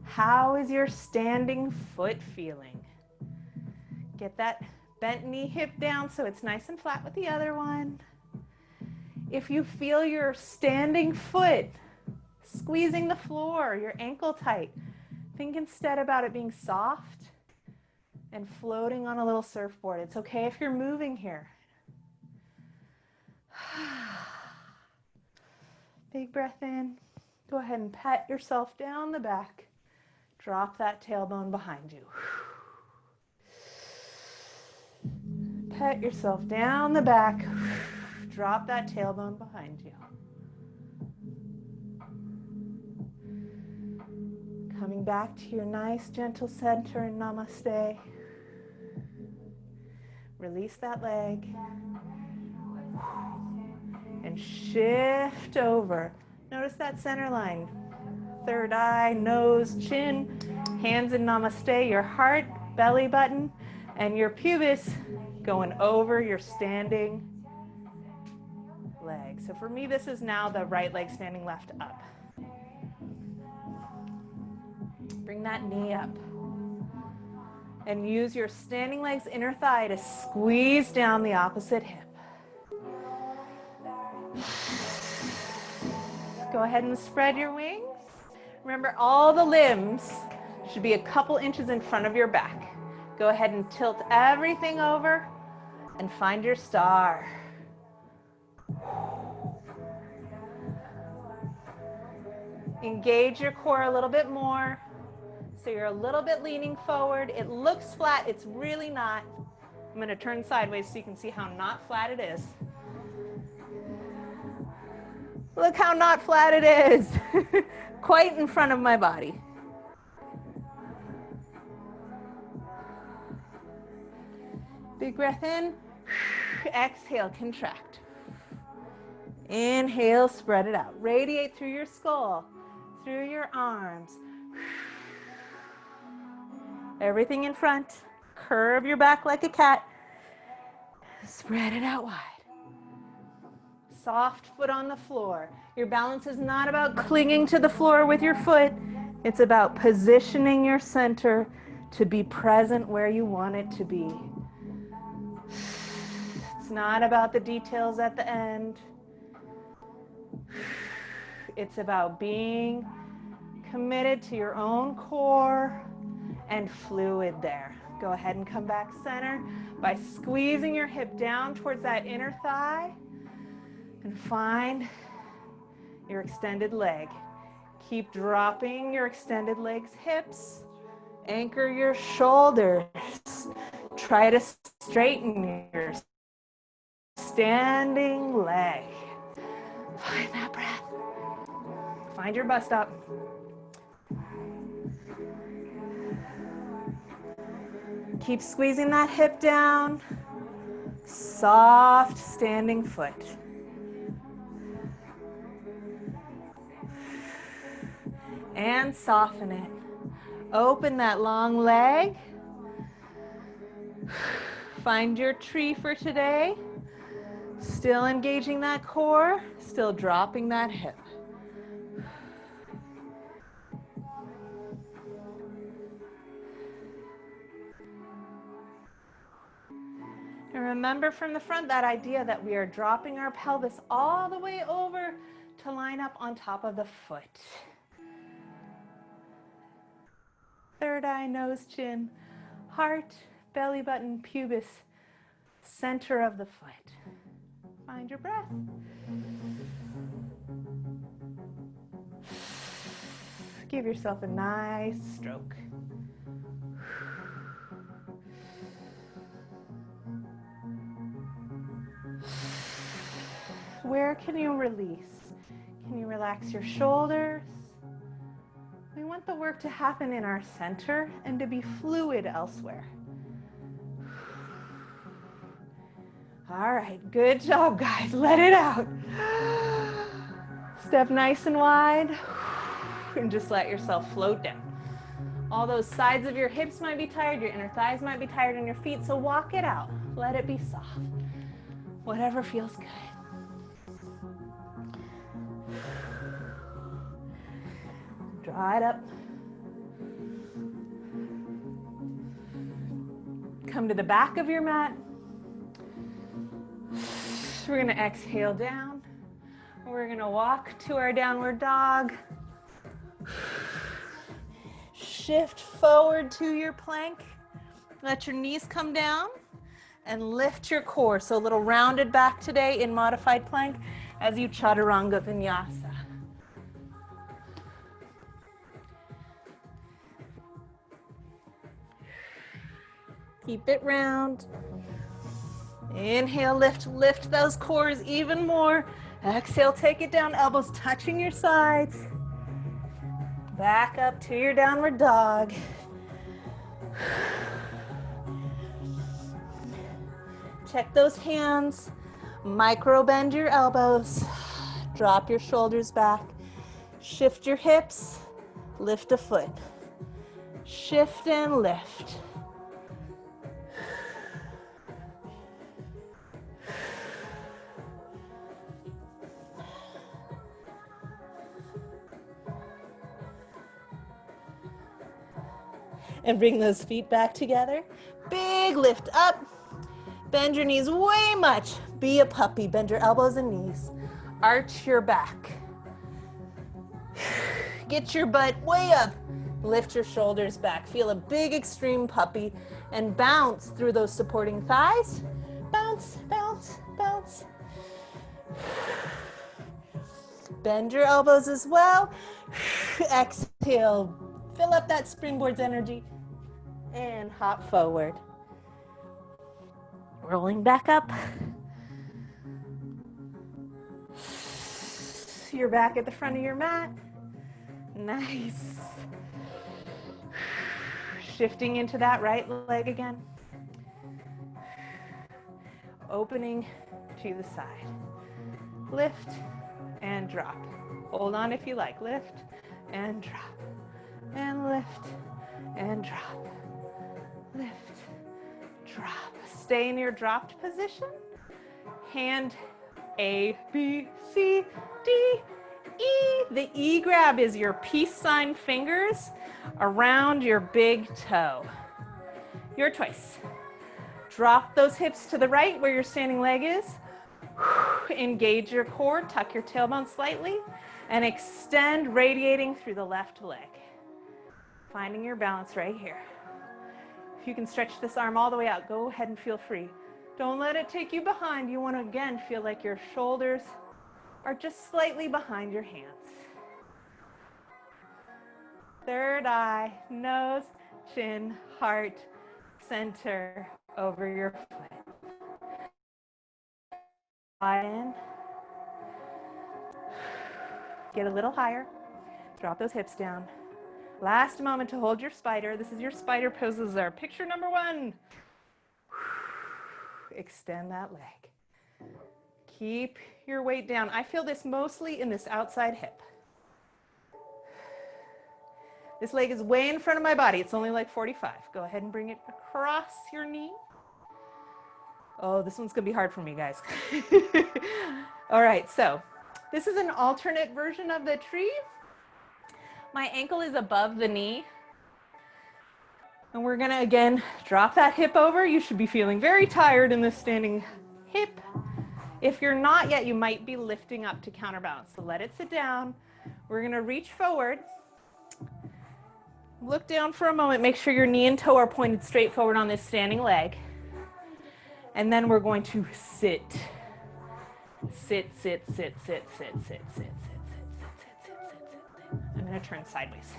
How is your standing foot feeling? Get that bent knee hip down so it's nice and flat with the other one. If you feel your standing foot squeezing the floor, your ankle tight, think instead about it being soft and floating on a little surfboard. It's okay if you're moving here. Big breath in. Go ahead and pat yourself down the back. Drop that tailbone behind you. Pat yourself down the back. Drop that tailbone behind you. Coming back to your nice gentle center in Namaste. Release that leg. And shift over. Notice that center line. Third eye, nose, chin, hands in Namaste, your heart, belly button, and your pubis going over your standing leg. So for me, this is now the right leg standing left up. Bring that knee up. And use your standing leg's inner thigh to squeeze down the opposite hip. Go ahead and spread your wings. Remember, all the limbs should be a couple inches in front of your back. Go ahead and tilt everything over and find your star. Engage your core a little bit more. So you're a little bit leaning forward. It looks flat. It's really not. I'm going to turn sideways so you can see how not flat it is. Look how not flat it is. Quite in front of my body. Big breath in. Exhale, contract. Inhale, spread it out. Radiate through your skull, through your arms. Everything in front. Curve your back like a cat. Spread it out wide. Soft foot on the floor. Your balance is not about clinging to the floor with your foot. It's about positioning your center to be present where you want it to be. It's not about the details at the end. It's about being committed to your own core and fluid there. Go ahead and come back center by squeezing your hip down towards that inner thigh and find your extended leg. Keep dropping your extended leg's hips. Anchor your shoulders. Try to straighten your standing leg. Find that breath. Find your bus stop. Keep squeezing that hip down. Soft standing foot. And soften it. Open that long leg. Find your tree for today. Still engaging that core, still dropping that hip. And remember from the front that idea that we are dropping our pelvis all the way over to line up on top of the foot. Third eye, nose, chin, heart, belly button, pubis, center of the foot. Find your breath. Give yourself a nice stroke. Where can you release? Can you relax your shoulders? We want the work to happen in our center and to be fluid elsewhere. All right, good job, guys. Let it out. Step nice and wide and just let yourself float down. All those sides of your hips might be tired, your inner thighs might be tired, and your feet, so walk it out. Let it be soft. Whatever feels good. Draw it up. Come to the back of your mat. We're going to exhale down. We're going to walk to our downward dog. Shift forward to your plank. Let your knees come down and lift your core. So a little rounded back today in modified plank as you chaturanga vinyasa. Keep it round. Inhale, lift, lift those cores even more. Exhale, take it down, elbows touching your sides. Back up to your downward dog. Check those hands. Micro bend your elbows. Drop your shoulders back. Shift your hips. Lift a foot. Shift and lift. And bring those feet back together. Big lift up. Bend your knees way much. Be a puppy. Bend your elbows and knees. Arch your back. Get your butt way up. Lift your shoulders back. Feel a big extreme puppy and bounce through those supporting thighs. Bounce, bounce, bounce. Bend your elbows as well. Exhale. Fill up that springboard's energy. And hop forward. Rolling back up. You're back at the front of your mat. Nice. Shifting into that right leg again. Opening to the side. Lift and drop. Hold on if you like. Lift and drop. And lift and drop. Lift, drop. Stay in your dropped position. Hand A, B, C, D, E. The E grab is your peace sign fingers around your big toe. Your choice. Drop those hips to the right where your standing leg is. Engage your core, tuck your tailbone slightly, and extend, radiating through the left leg. Finding your balance right here. If you can stretch this arm all the way out, go ahead and feel free. Don't let it take you behind. You want to, again, feel like your shoulders are just slightly behind your hands. Third eye, nose, chin, heart, center, over your foot. Eye in. Get a little higher. Drop those hips down. Last moment to hold your spider. This is your spider poses are picture number 1. Extend that leg. Keep your weight down. I feel this mostly in this outside hip. This leg is way in front of my body. It's only like 45. Go ahead and bring it across your knee. Oh, this one's gonna be hard for me, guys. All right, so this is an alternate version of the tree. My ankle is above the knee. And we're gonna, again, drop that hip over. You should be feeling very tired in this standing hip. If you're not yet, you might be lifting up to counterbalance. So let it sit down. We're gonna reach forward. Look down for a moment. Make sure your knee and toe are pointed straight forward on this standing leg. And then we're going to sit. Sit, sit, sit, sit, sit, sit, sit, sit, sit, sit, sit, sit, sit. I'm going to turn sideways.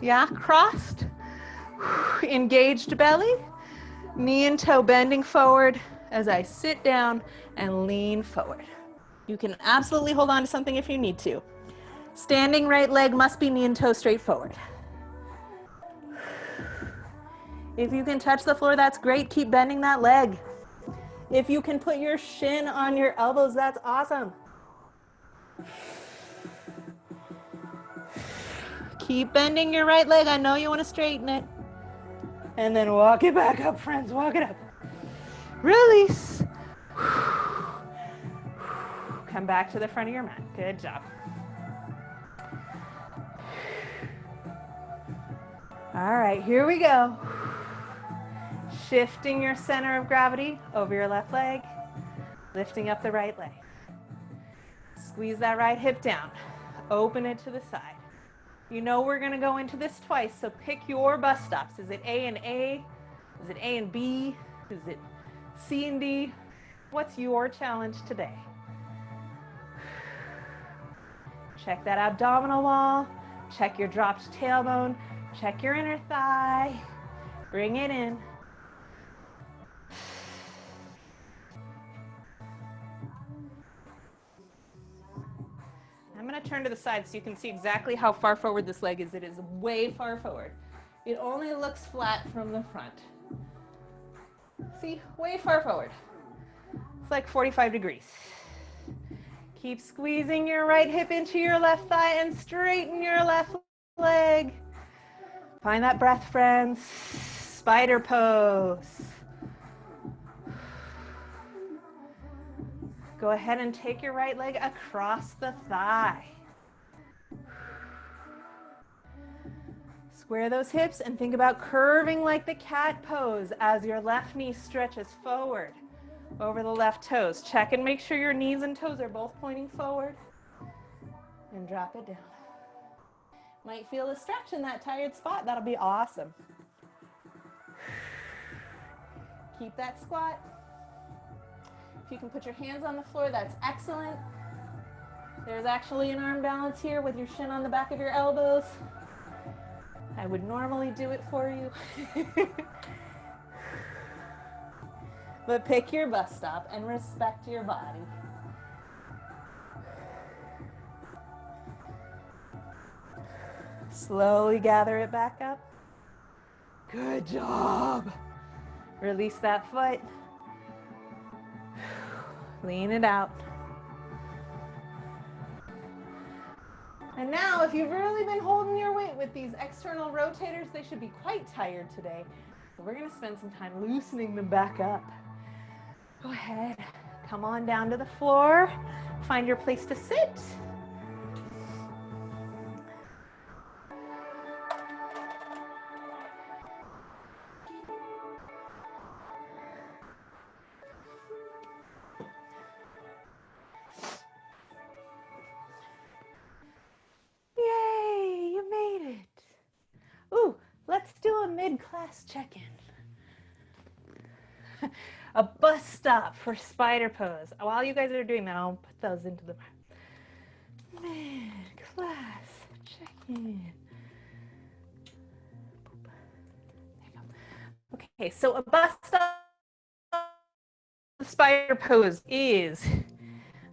Yeah, crossed. Engaged belly. Knee and toe bending forward as I sit down and lean forward. You can absolutely hold on to something if you need to. Standing right leg must be knee and toe straight forward. If you can touch the floor, that's great. Keep bending that leg. If you can put your shin on your elbows, that's awesome. Keep bending your right leg. I know you want to straighten it. And then walk it back up, friends. Walk it up. Release. Come back to the front of your mat. Good job. All right, here we go. Shifting your center of gravity over your left leg, lifting up the right leg. Squeeze that right hip down. Open it to the side. You know we're going to go into this twice, so pick your bus stops. Is it A and A? Is it A and B? Is it C and D? What's your challenge today? Check that abdominal wall. Check your dropped tailbone. Check your inner thigh. Bring it in. I'm going to turn to the side so you can see exactly how far forward this leg is. It is way far forward. It only looks flat from the front. See, way far forward. It's like 45 degrees. Keep squeezing your right hip into your left thigh and straighten your left leg. Find that breath, friends. Spider pose. Go ahead and take your right leg across the thigh. Square those hips and think about curving like the cat pose as your left knee stretches forward over the left toes. Check and make sure your knees and toes are both pointing forward. And drop it down. Might feel a stretch in that tired spot. That'll be awesome. Keep that squat. If you can put your hands on the floor, that's excellent. There's actually an arm balance here with your shin on the back of your elbows. I would normally do it for you. But pick your bus stop and respect your body. Slowly gather it back up. Good job. Release that foot. Lean it out. And now, if you've really been holding your weight with these external rotators, they should be quite tired today. So we're going to spend some time loosening them back up. Go ahead. Come on down to the floor. Find your place to sit. Yay, you made it. Ooh, let's do a mid-class check-in. A bus stop for spider pose. While you guys are doing that, I'll put those into the mid-class check-in. There you go. Okay, so a bus stop spider pose is,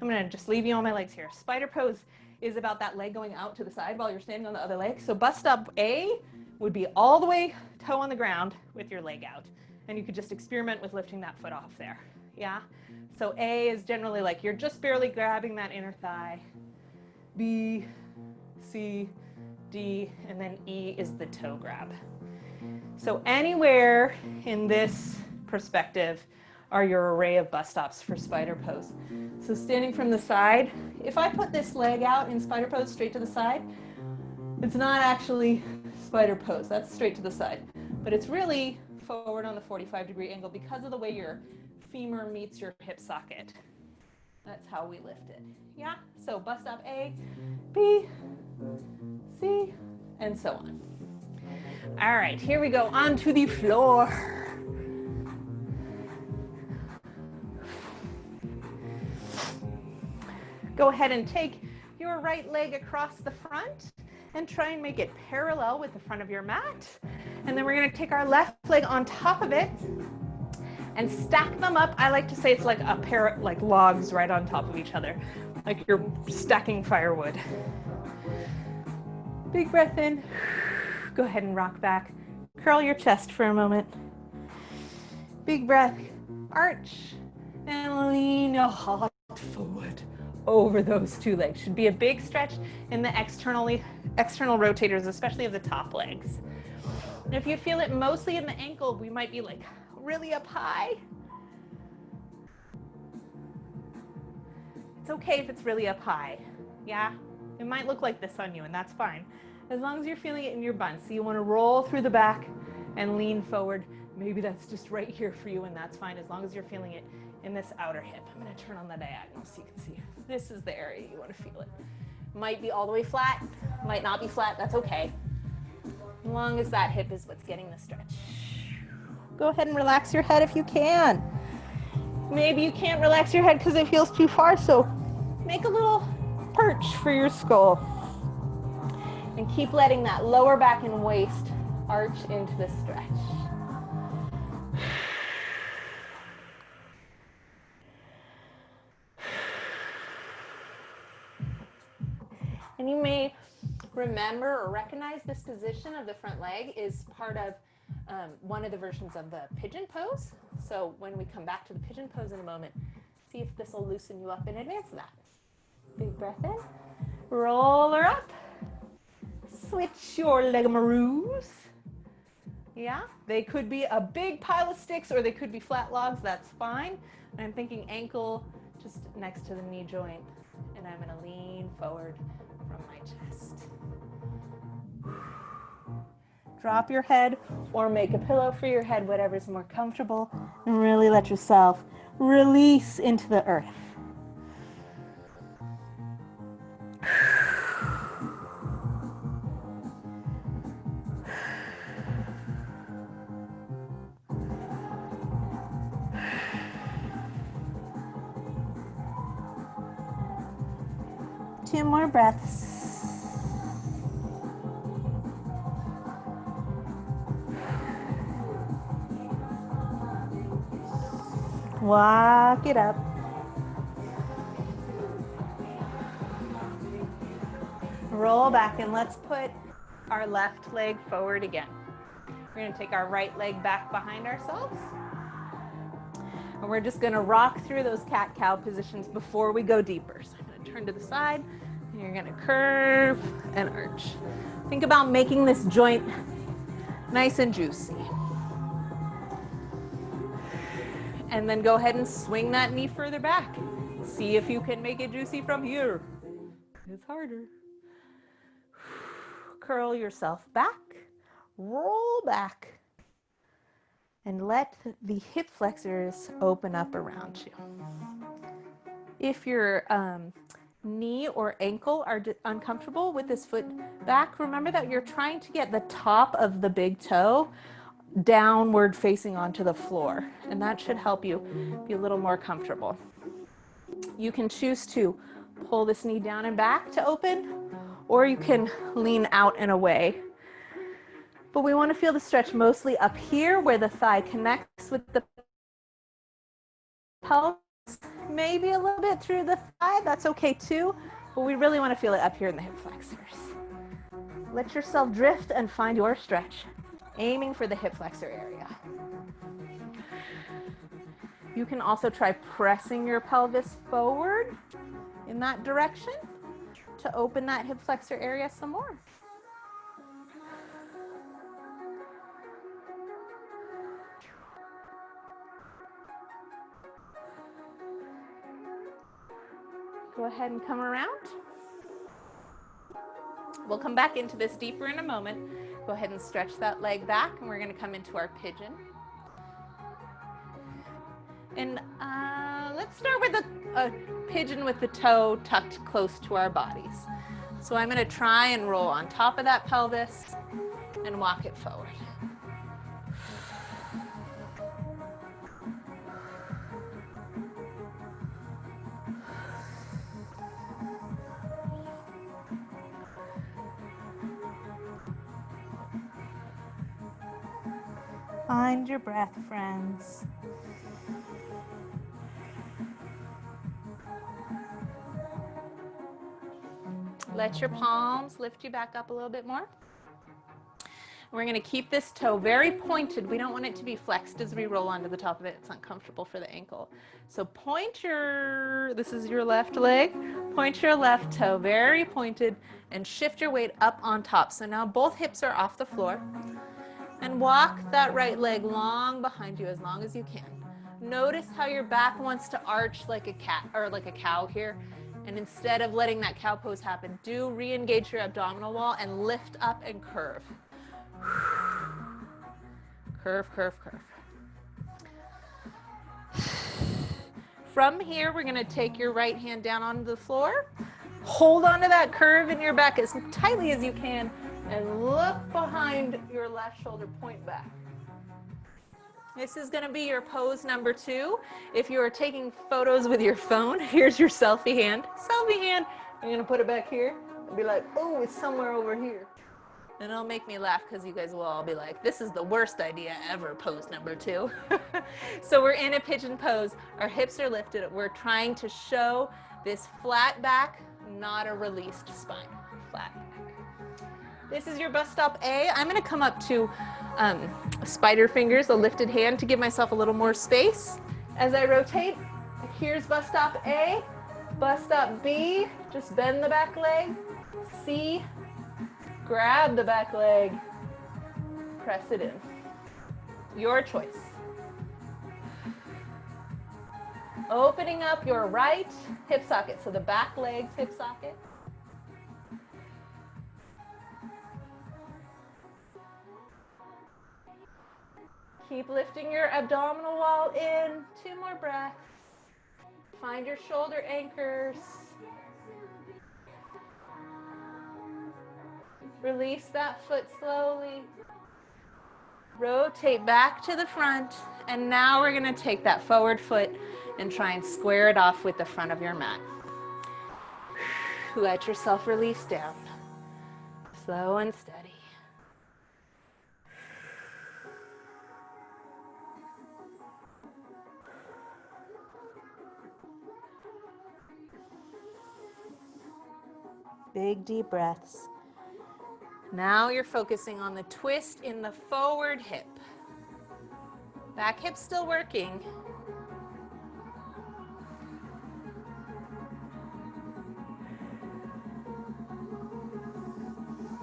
I'm going to just leave you on my legs here. Spider pose is about that leg going out to the side while you're standing on the other leg. So bus stop A would be all the way toe on the ground with your leg out. And you could just experiment with lifting that foot off there. Yeah? So A is generally like you're just barely grabbing that inner thigh. B, C, D, and then E is the toe grab. So anywhere in this perspective are your array of bus stops for spider pose. So standing from the side, if I put this leg out in spider pose straight to the side, it's not actually spider pose. That's straight to the side. But it's really forward on the 45-degree angle because of the way your femur meets your hip socket. That's how we lift it. Yeah? So bus stop A, B, See? And so on. All right, here we go, onto the floor. Go ahead and take your right leg across the front and try and make it parallel with the front of your mat. And then we're gonna take our left leg on top of it and stack them up. I like to say it's like a pair, like logs right on top of each other, like you're stacking firewood. Big breath in. Go ahead and rock back. Curl your chest for a moment. Big breath, arch, and lean your heart forward over those two legs. Should be a big stretch in the external rotators, especially of the top legs. And if you feel it mostly in the ankle, we might be like really up high. It's okay if it's really up high. Yeah, it might look like this on you, and that's fine, as long as you're feeling it in your buns. So you want to roll through the back and lean forward. Maybe that's just right here for you, and that's fine, as long as you're feeling it in this outer hip. I'm going to turn on the diagonal so you can see. This is the area you want to feel it. Might be all the way flat, might not be flat, that's okay, as long as that hip is what's getting the stretch. Go ahead and relax your head if you can. Maybe you can't relax your head because it feels too far, so make a little perch for your skull. And keep letting that lower back and waist arch into the stretch. And you may remember or recognize this position of the front leg is part of one of the versions of the pigeon pose. So when we come back to the pigeon pose in a moment, see if this will loosen you up in advance of that. Big breath in, roll her up, switch your legaroos. Yeah, they could be a big pile of sticks or they could be flat logs, that's fine. And I'm thinking ankle just next to the knee joint, and I'm gonna lean forward from my chest. Drop your head or make a pillow for your head, whatever's more comfortable, and really let yourself release into the earth. Two more breaths. Walk it up. Roll back, and let's put our left leg forward again. We're going to take our right leg back behind ourselves. And we're just going to rock through those cat-cow positions before we go deeper. So I'm going to turn to the side, and you're going to curve and arch. Think about making this joint nice and juicy. And then go ahead and swing that knee further back. See if you can make it juicy from here. It's harder. Curl yourself back, roll back, and let the hip flexors open up around you. If your knee or ankle are uncomfortable with this foot back, remember that you're trying to get the top of the big toe downward facing onto the floor, and that should help you be a little more comfortable. You can choose to pull this knee down and back to open, or you can lean out and away. But we want to feel the stretch mostly up here where the thigh connects with the pelvis, maybe a little bit through the thigh, that's okay too, but we really want to feel it up here in the hip flexors. Let yourself drift and find your stretch, aiming for the hip flexor area. You can also try pressing your pelvis forward in that direction to open that hip flexor area some more. Go ahead and come around. We'll come back into this deeper in a moment. Go ahead and stretch that leg back, and we're going to come into our pigeon. And let's start with a pigeon with the toe tucked close to our bodies. So I'm going to try and roll on top of that pelvis and walk it forward. Find your breath, friends. Let your palms lift you back up a little bit more. We're going to keep this toe very pointed. We don't want it to be flexed as we roll onto the top of it. It's uncomfortable for the ankle. So this is your left leg, point your left toe very pointed and shift your weight up on top. So now both hips are off the floor. And walk that right leg long behind you as long as you can. Notice how your back wants to arch like a cat or like a cow here. And instead of letting that cow pose happen, do re-engage your abdominal wall and lift up and curve. Curve, curve, curve. From here, we're going to take your right hand down onto the floor. Hold onto that curve in your back as tightly as you can and look behind your left shoulder, point back. This is going to be your pose number 2. If you are taking photos with your phone, here's your selfie hand. Selfie hand. I'm going to put it back here and be like, oh, it's somewhere over here. And it'll make me laugh because you guys will all be like, this is the worst idea ever, pose number 2. So we're in a pigeon pose. Our hips are lifted. We're trying to show this flat back, not a released spine. Flat back. This is your bus stop A. I'm going to come up to spider fingers, a lifted hand, to give myself a little more space. As I rotate, here's bus stop A. Bus stop B, just bend the back leg. C, grab the back leg, press it in. Your choice. Opening up your right hip socket, so the back leg's hip socket. Keep lifting your abdominal wall in. 2 more breaths. Find your shoulder anchors. Release that foot slowly. Rotate back to the front. And now we're going to take that forward foot and try and square it off with the front of your mat. Let yourself release down. Slow and steady. Big deep breaths. Now you're focusing on the twist in the forward hip. Back hip's still working.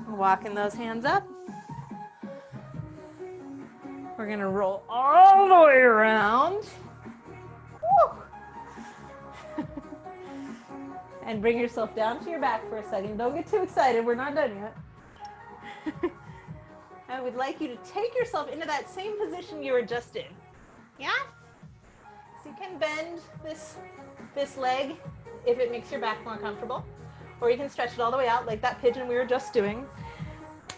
Walking those hands up. We're going to roll all the way around. And bring yourself down to your back for a second. Don't get too excited. We're not done yet. I would like you to take yourself into that same position you were just in. Yeah? So you can bend this leg if it makes your back more comfortable. Or you can stretch it all the way out like that pigeon we were just doing.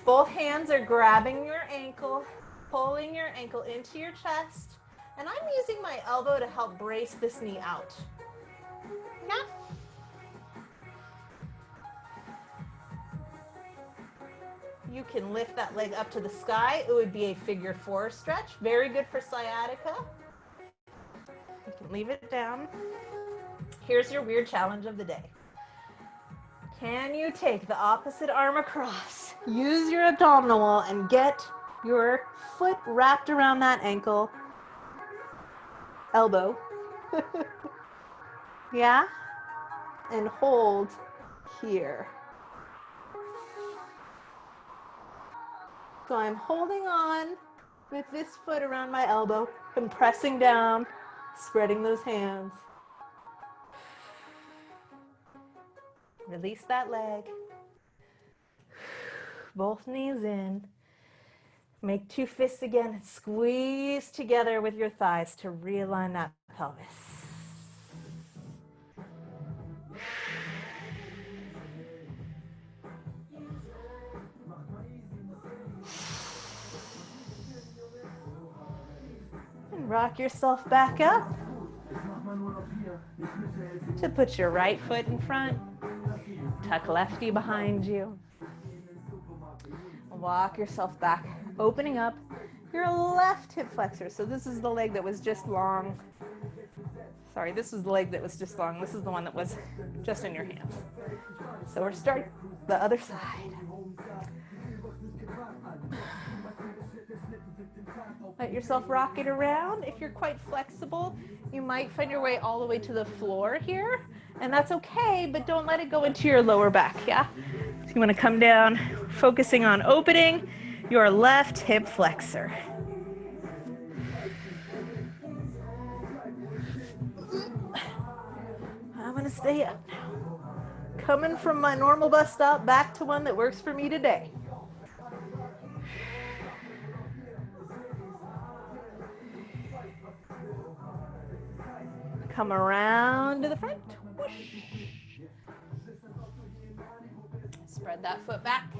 Both hands are grabbing your ankle, pulling your ankle into your chest. And I'm using my elbow to help brace this knee out. Yeah? You can lift that leg up to the sky. It would be a figure 4 stretch. Very good for sciatica. You can leave it down. Here's your weird challenge of the day. Can you take the opposite arm across? Use your abdominal wall and get your foot wrapped around that ankle. Elbow. Yeah? And hold here. So I'm holding on with this foot around my elbow and pressing down, spreading those hands. Release that leg. Both knees in. Make 2 fists again and squeeze together with your thighs to realign that pelvis. Rock yourself back up to put your right foot in front. Tuck lefty behind you. Walk yourself back, opening up your left hip flexor. So this is the leg that was just long. Sorry, this was the leg that was just long. This is the one that was just in your hands. So we're starting the other side. Let yourself rock it around. If you're quite flexible, you might find your way all the way to the floor here. And that's okay, but don't let it go into your lower back, yeah? So you want to come down, focusing on opening your left hip flexor. I'm going to stay up now. Coming from my normal bus stop back to one that works for me today. Come around to the front. Whoosh. Spread that foot back.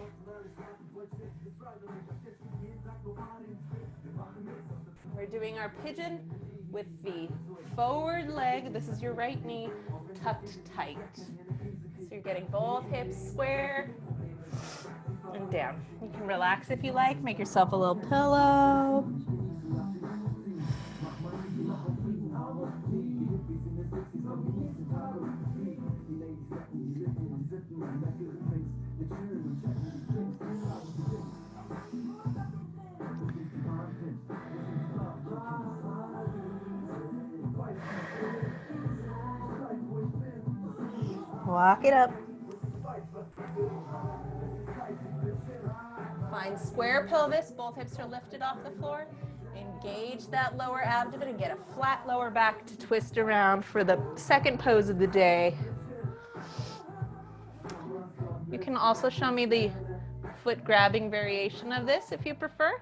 We're doing our pigeon with the forward leg. This is your right knee tucked tight. So you're getting both hips square and down. You can relax if you like. Make yourself a little pillow. Walk it up. Find square pelvis. Both hips are lifted off the floor. Engage that lower abdomen and get a flat lower back to twist around for the second pose of the day. You can also show me the foot grabbing variation of this if you prefer.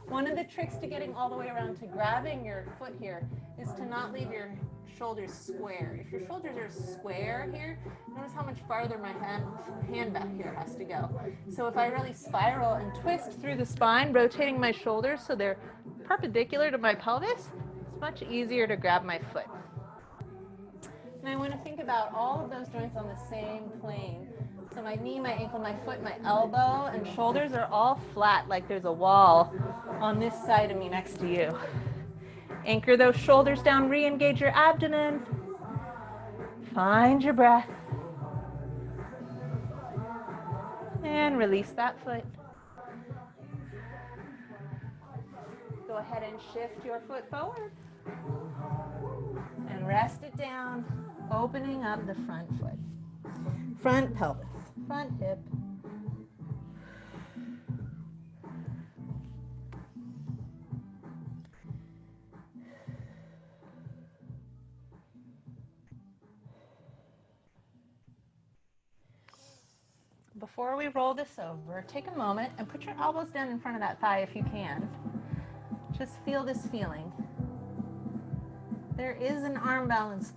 One of the tricks to getting all the way around to grabbing your foot here is to not leave your shoulders square. If your shoulders are square here, notice how much farther my hand back here has to go. So if I really spiral and twist through the spine, rotating my shoulders so they're perpendicular to my pelvis, it's much easier to grab my foot. And I want to think about all of those joints on the same plane. So my knee, my ankle, my foot, my elbow, and shoulders are all flat like there's a wall on this side of me next to you. Anchor those shoulders down, re-engage your abdomen. Find your breath. And release that foot. Go ahead and shift your foot forward. And rest it down, opening up the front foot. Front pelvis, front hip. Before we roll this over, take a moment and put your elbows down in front of that thigh if you can. Just feel this feeling. There is an arm balance.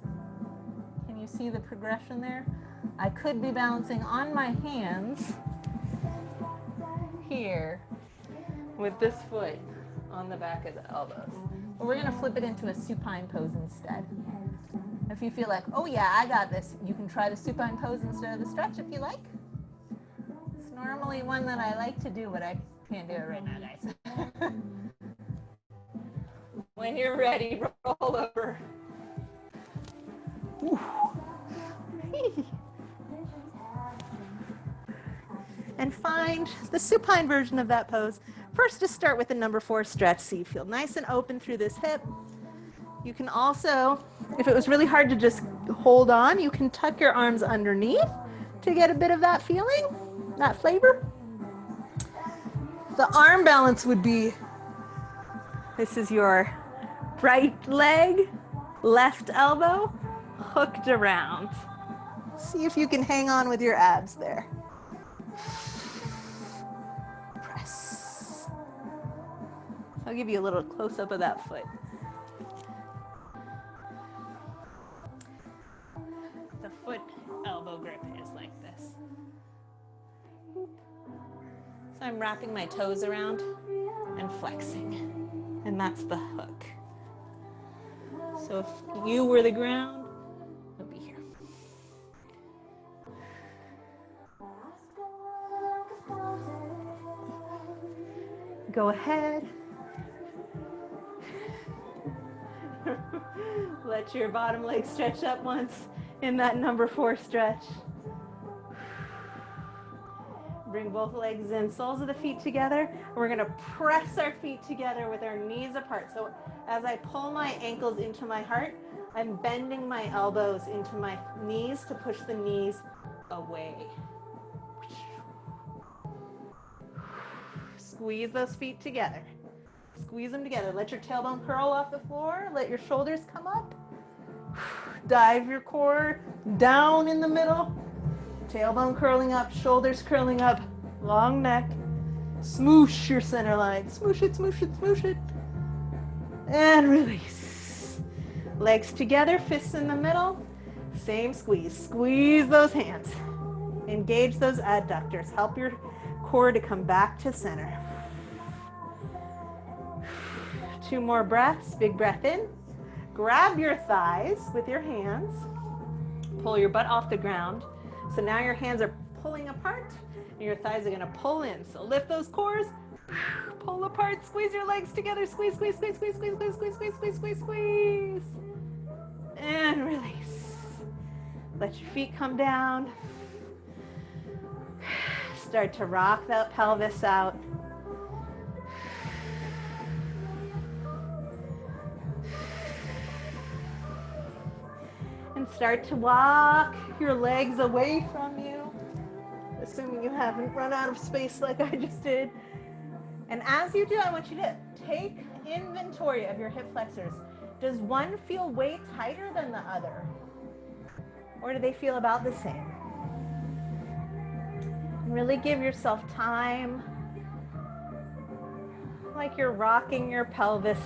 Can you see the progression there? I could be balancing on my hands here with this foot on the back of the elbows. But we're going to flip it into a supine pose instead. If you feel like, oh yeah, I got this, you can try the supine pose instead of the stretch if you like. It's normally one that I like to do, but I can't do it right now, guys. When you're ready, roll over. And find the supine version of that pose. First, just start with the number 4 stretch so you feel nice and open through this hip. You can also, if it was really hard to just hold on, you can tuck your arms underneath to get a bit of that feeling, that flavor. The arm balance would be, this is your right leg, left elbow, hooked around. See if you can hang on with your abs there. Press. I'll give you a little close-up of that foot. The foot elbow grip is like this. So I'm wrapping my toes around and flexing. And that's the hook. So if you were the ground, it'll be here. Go ahead. Let your bottom leg stretch up once in that number 4 stretch. Bring both legs in, soles of the feet together. And we're gonna press our feet together with our knees apart. So as I pull my ankles into my heart, I'm bending my elbows into my knees to push the knees away. Squeeze those feet together. Squeeze them together. Let your tailbone curl off the floor. Let your shoulders come up. Dive your core down in the middle. Tailbone curling up, shoulders curling up, long neck. Smoosh your center line. Smoosh it, smoosh it, smoosh it. And release. Legs together, fists in the middle. Same squeeze. Squeeze those hands. Engage those adductors. Help your core to come back to center. 2 more breaths. Big breath in. Grab your thighs with your hands. Pull your butt off the ground. So now your hands are pulling apart and your thighs are going to pull in. So lift those cores, pull apart, squeeze your legs together, squeeze, squeeze, squeeze, squeeze, squeeze, squeeze, squeeze, squeeze, squeeze, squeeze, squeeze. And release. Let your feet come down. Start to rock that pelvis out. And start to walk your legs away from you, assuming you haven't run out of space like I just did. And as you do, I want you to take inventory of your hip flexors. Does one feel way tighter than the other? Or do they feel about the same? And really give yourself time, like you're rocking your pelvis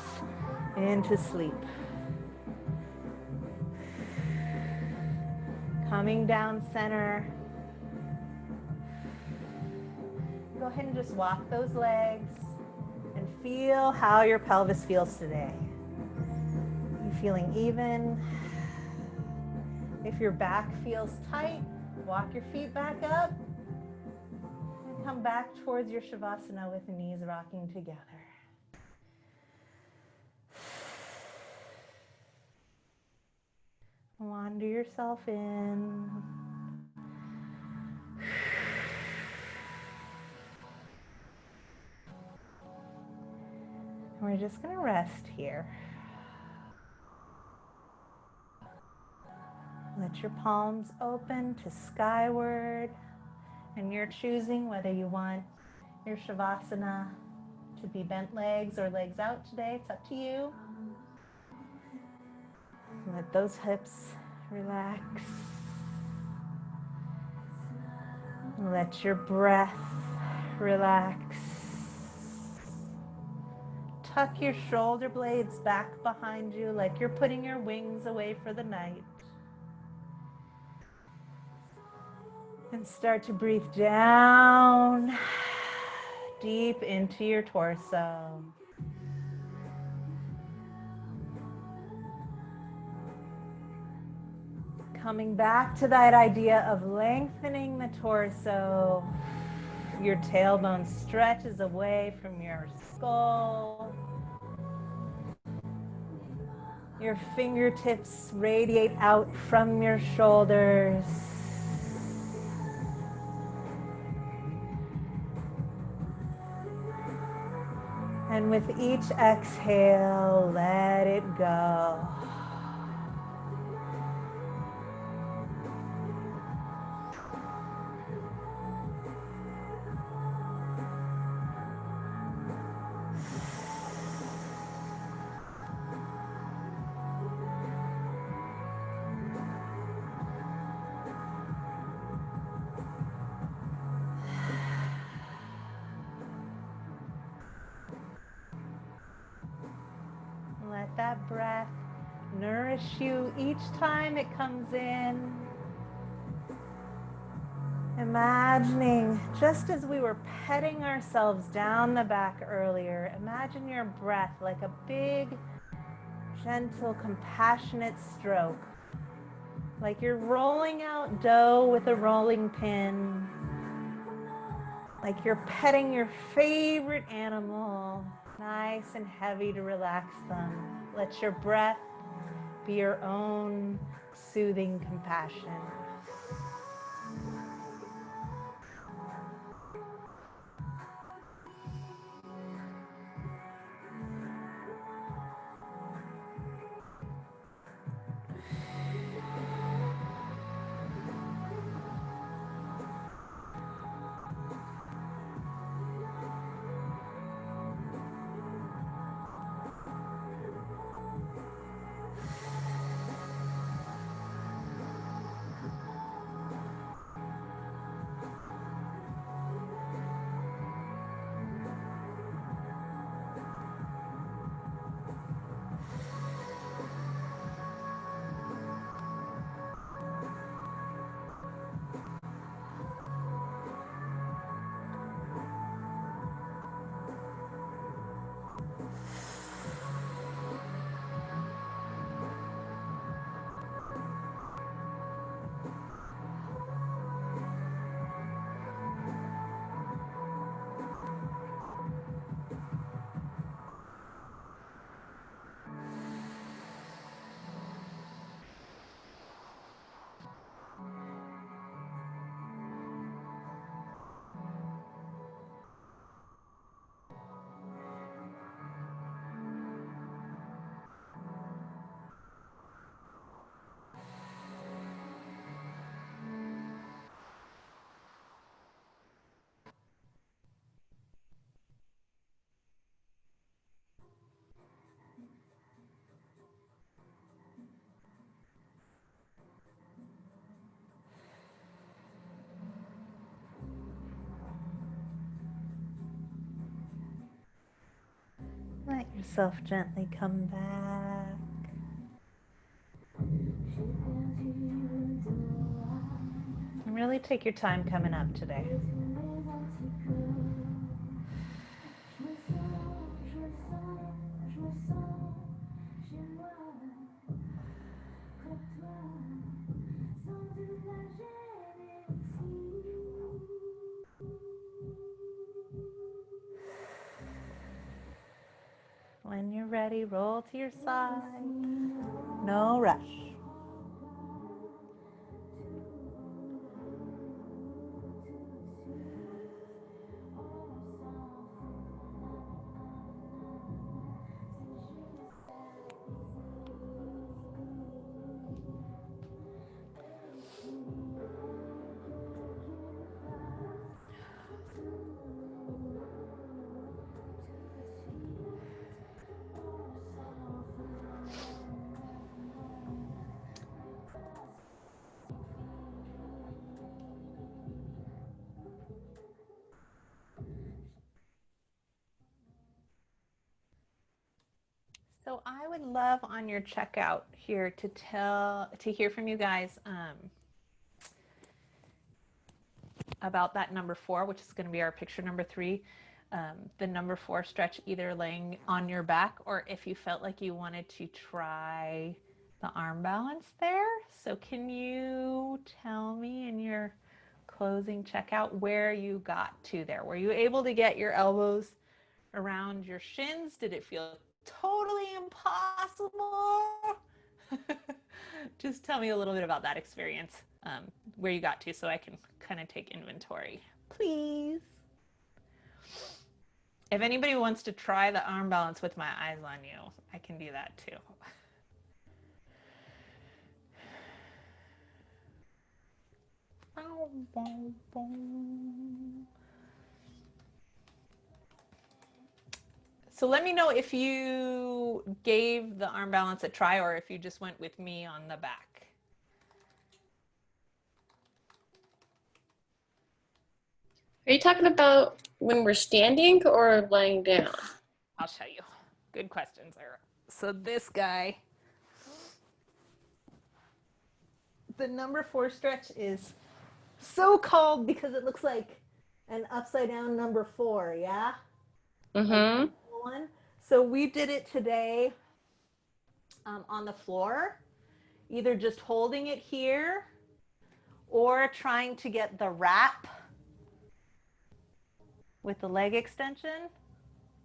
into sleep. Coming down center. Go ahead and just walk those legs and feel how your pelvis feels today. You feeling even? If your back feels tight, walk your feet back up and come back towards your Shavasana with the knees rocking together. Wander yourself in. We're just going to rest here. Let your palms open to skyward, and you're choosing whether you want your Shavasana to be bent legs or legs out today. It's up to you. Let those hips relax. Let your breath relax. Tuck your shoulder blades back behind you like you're putting your wings away for the night. And start to breathe down deep into your torso. Coming back to that idea of lengthening the torso. Your tailbone stretches away from your skull. Your fingertips radiate out from your shoulders. And with each exhale, let it go. Let that breath nourish you each time it comes in. Imagining, just as we were petting ourselves down the back earlier, imagine your breath like a big, gentle, compassionate stroke. Like you're rolling out dough with a rolling pin. Like you're petting your favorite animal, nice and heavy to relax them. Let your breath be your own soothing compassion. Let yourself gently come back. And really take your time coming up today. When you're ready, roll to your side. No rush. So I would love on your checkout here to hear from you guys about that number 4, which is going to be our picture number 3. The number 4 stretch, either laying on your back or if you felt like you wanted to try the arm balance there. So can you tell me in your closing checkout where you got to there? Were you able to get your elbows around your shins? Did it feel totally impossible? Just tell me a little bit about that experience, where you got to, so I can kind of take inventory, please. If anybody wants to try the arm balance with my eyes on you, I can do that too. So let me know if you gave the arm balance a try or if you just went with me on the back. Are you talking about when we're standing or lying down? I'll show you. Good question, Sarah. So this guy, the number 4 stretch is So called because it looks like an upside down number 4, yeah? Mm-hmm. One. So we did it today on the floor, either just holding it here or trying to get the wrap with the leg extension.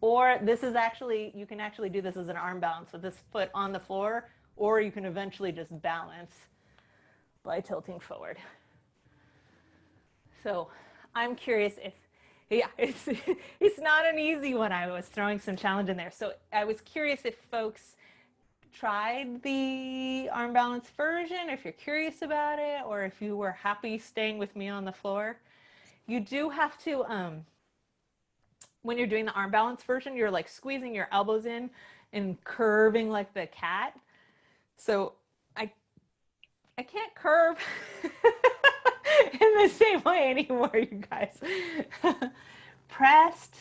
Or this is actually, you can actually do this as an arm balance with this foot on the floor, or you can eventually just balance by tilting forward. So I'm curious if, yeah, it's not an easy one. I was throwing some challenge in there. So I was curious if folks tried the arm balance version, if you're curious about it, or if you were happy staying with me on the floor. You do have to, when you're doing the arm balance version, you're like squeezing your elbows in and curving like the cat. So I can't curve in the same way anymore, you guys. Pressed.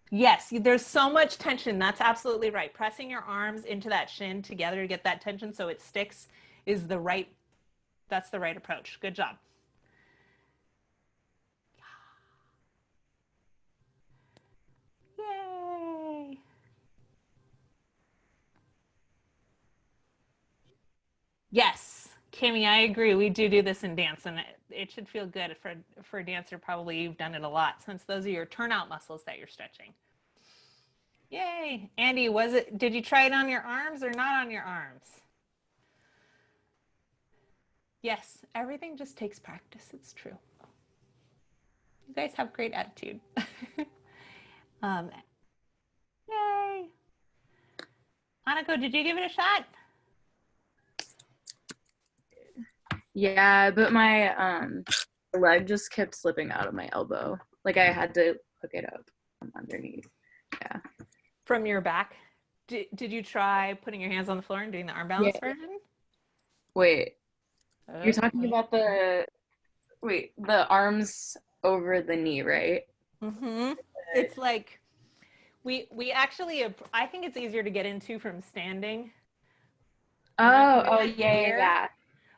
Yes, there's so much tension. That's absolutely right. Pressing your arms into that shin together to get that tension so it sticks is the right, that's the right approach. Good job. Yay. Yes, Kimmy, I agree. We do this in dance, and it should feel good for a dancer. Probably you've done it a lot since those are your turnout muscles that you're stretching. Yay. Andy, did you try it on your arms or not on your arms? Yes, everything just takes practice. It's true. You guys have great attitude. Yay. Anako, did you give it a shot? Yeah, but my leg just kept slipping out of my elbow. Like I had to hook it up from underneath. Yeah. From your back? Did you try putting your hands on the floor and doing the arm balance version? Wait, you're Okay. talking about the arms over the knee, right? Mm-hmm. It's like we actually, I think it's easier to get into from standing. Oh, yeah.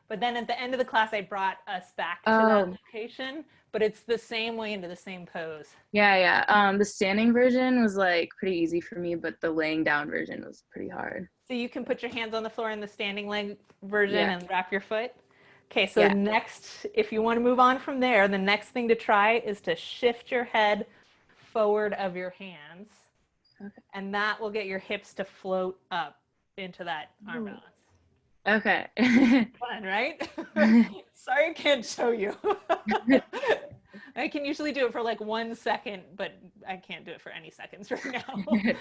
But then at the end of the class, I brought us back to that location, but it's the same way into the same pose. Yeah. The standing version was like pretty easy for me, but the laying down version was pretty hard. So you can put your hands on the floor in the standing leg version and wrap your foot. Okay, so next, if you want to move on from there, the next thing to try is to shift your head forward of your hands. Okay. And that will get your hips to float up into that arm balance. Okay. Fun, right? Sorry I can't show you. I can usually do it for like 1 second, but I can't do it for any seconds right now. Yay!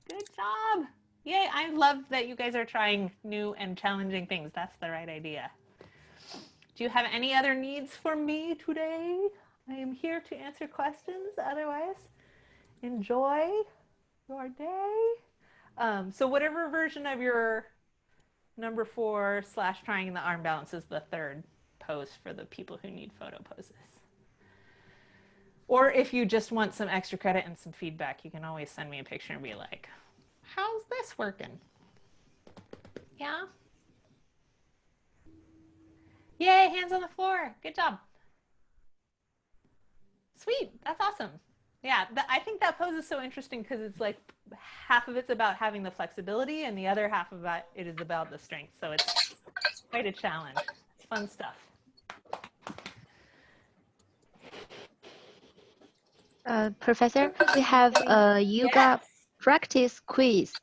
Good job. Yay, I love that you guys are trying new and challenging things. That's the right idea. Do you have any other needs for me today? I am here to answer questions. Otherwise, enjoy your day. So whatever version of your number 4 / trying the arm balance is the third pose for the people who need photo poses. Or if you just want some extra credit and some feedback, you can always send me a picture and be like, how's this working? Yeah? Yay, hands on the floor. Good job. Sweet, that's awesome. Yeah, I think that pose is so interesting because it's like half of it's about having the flexibility and the other half of it is about the strength. So it's quite a challenge. It's fun stuff. Professor, we have a yoga practice quiz,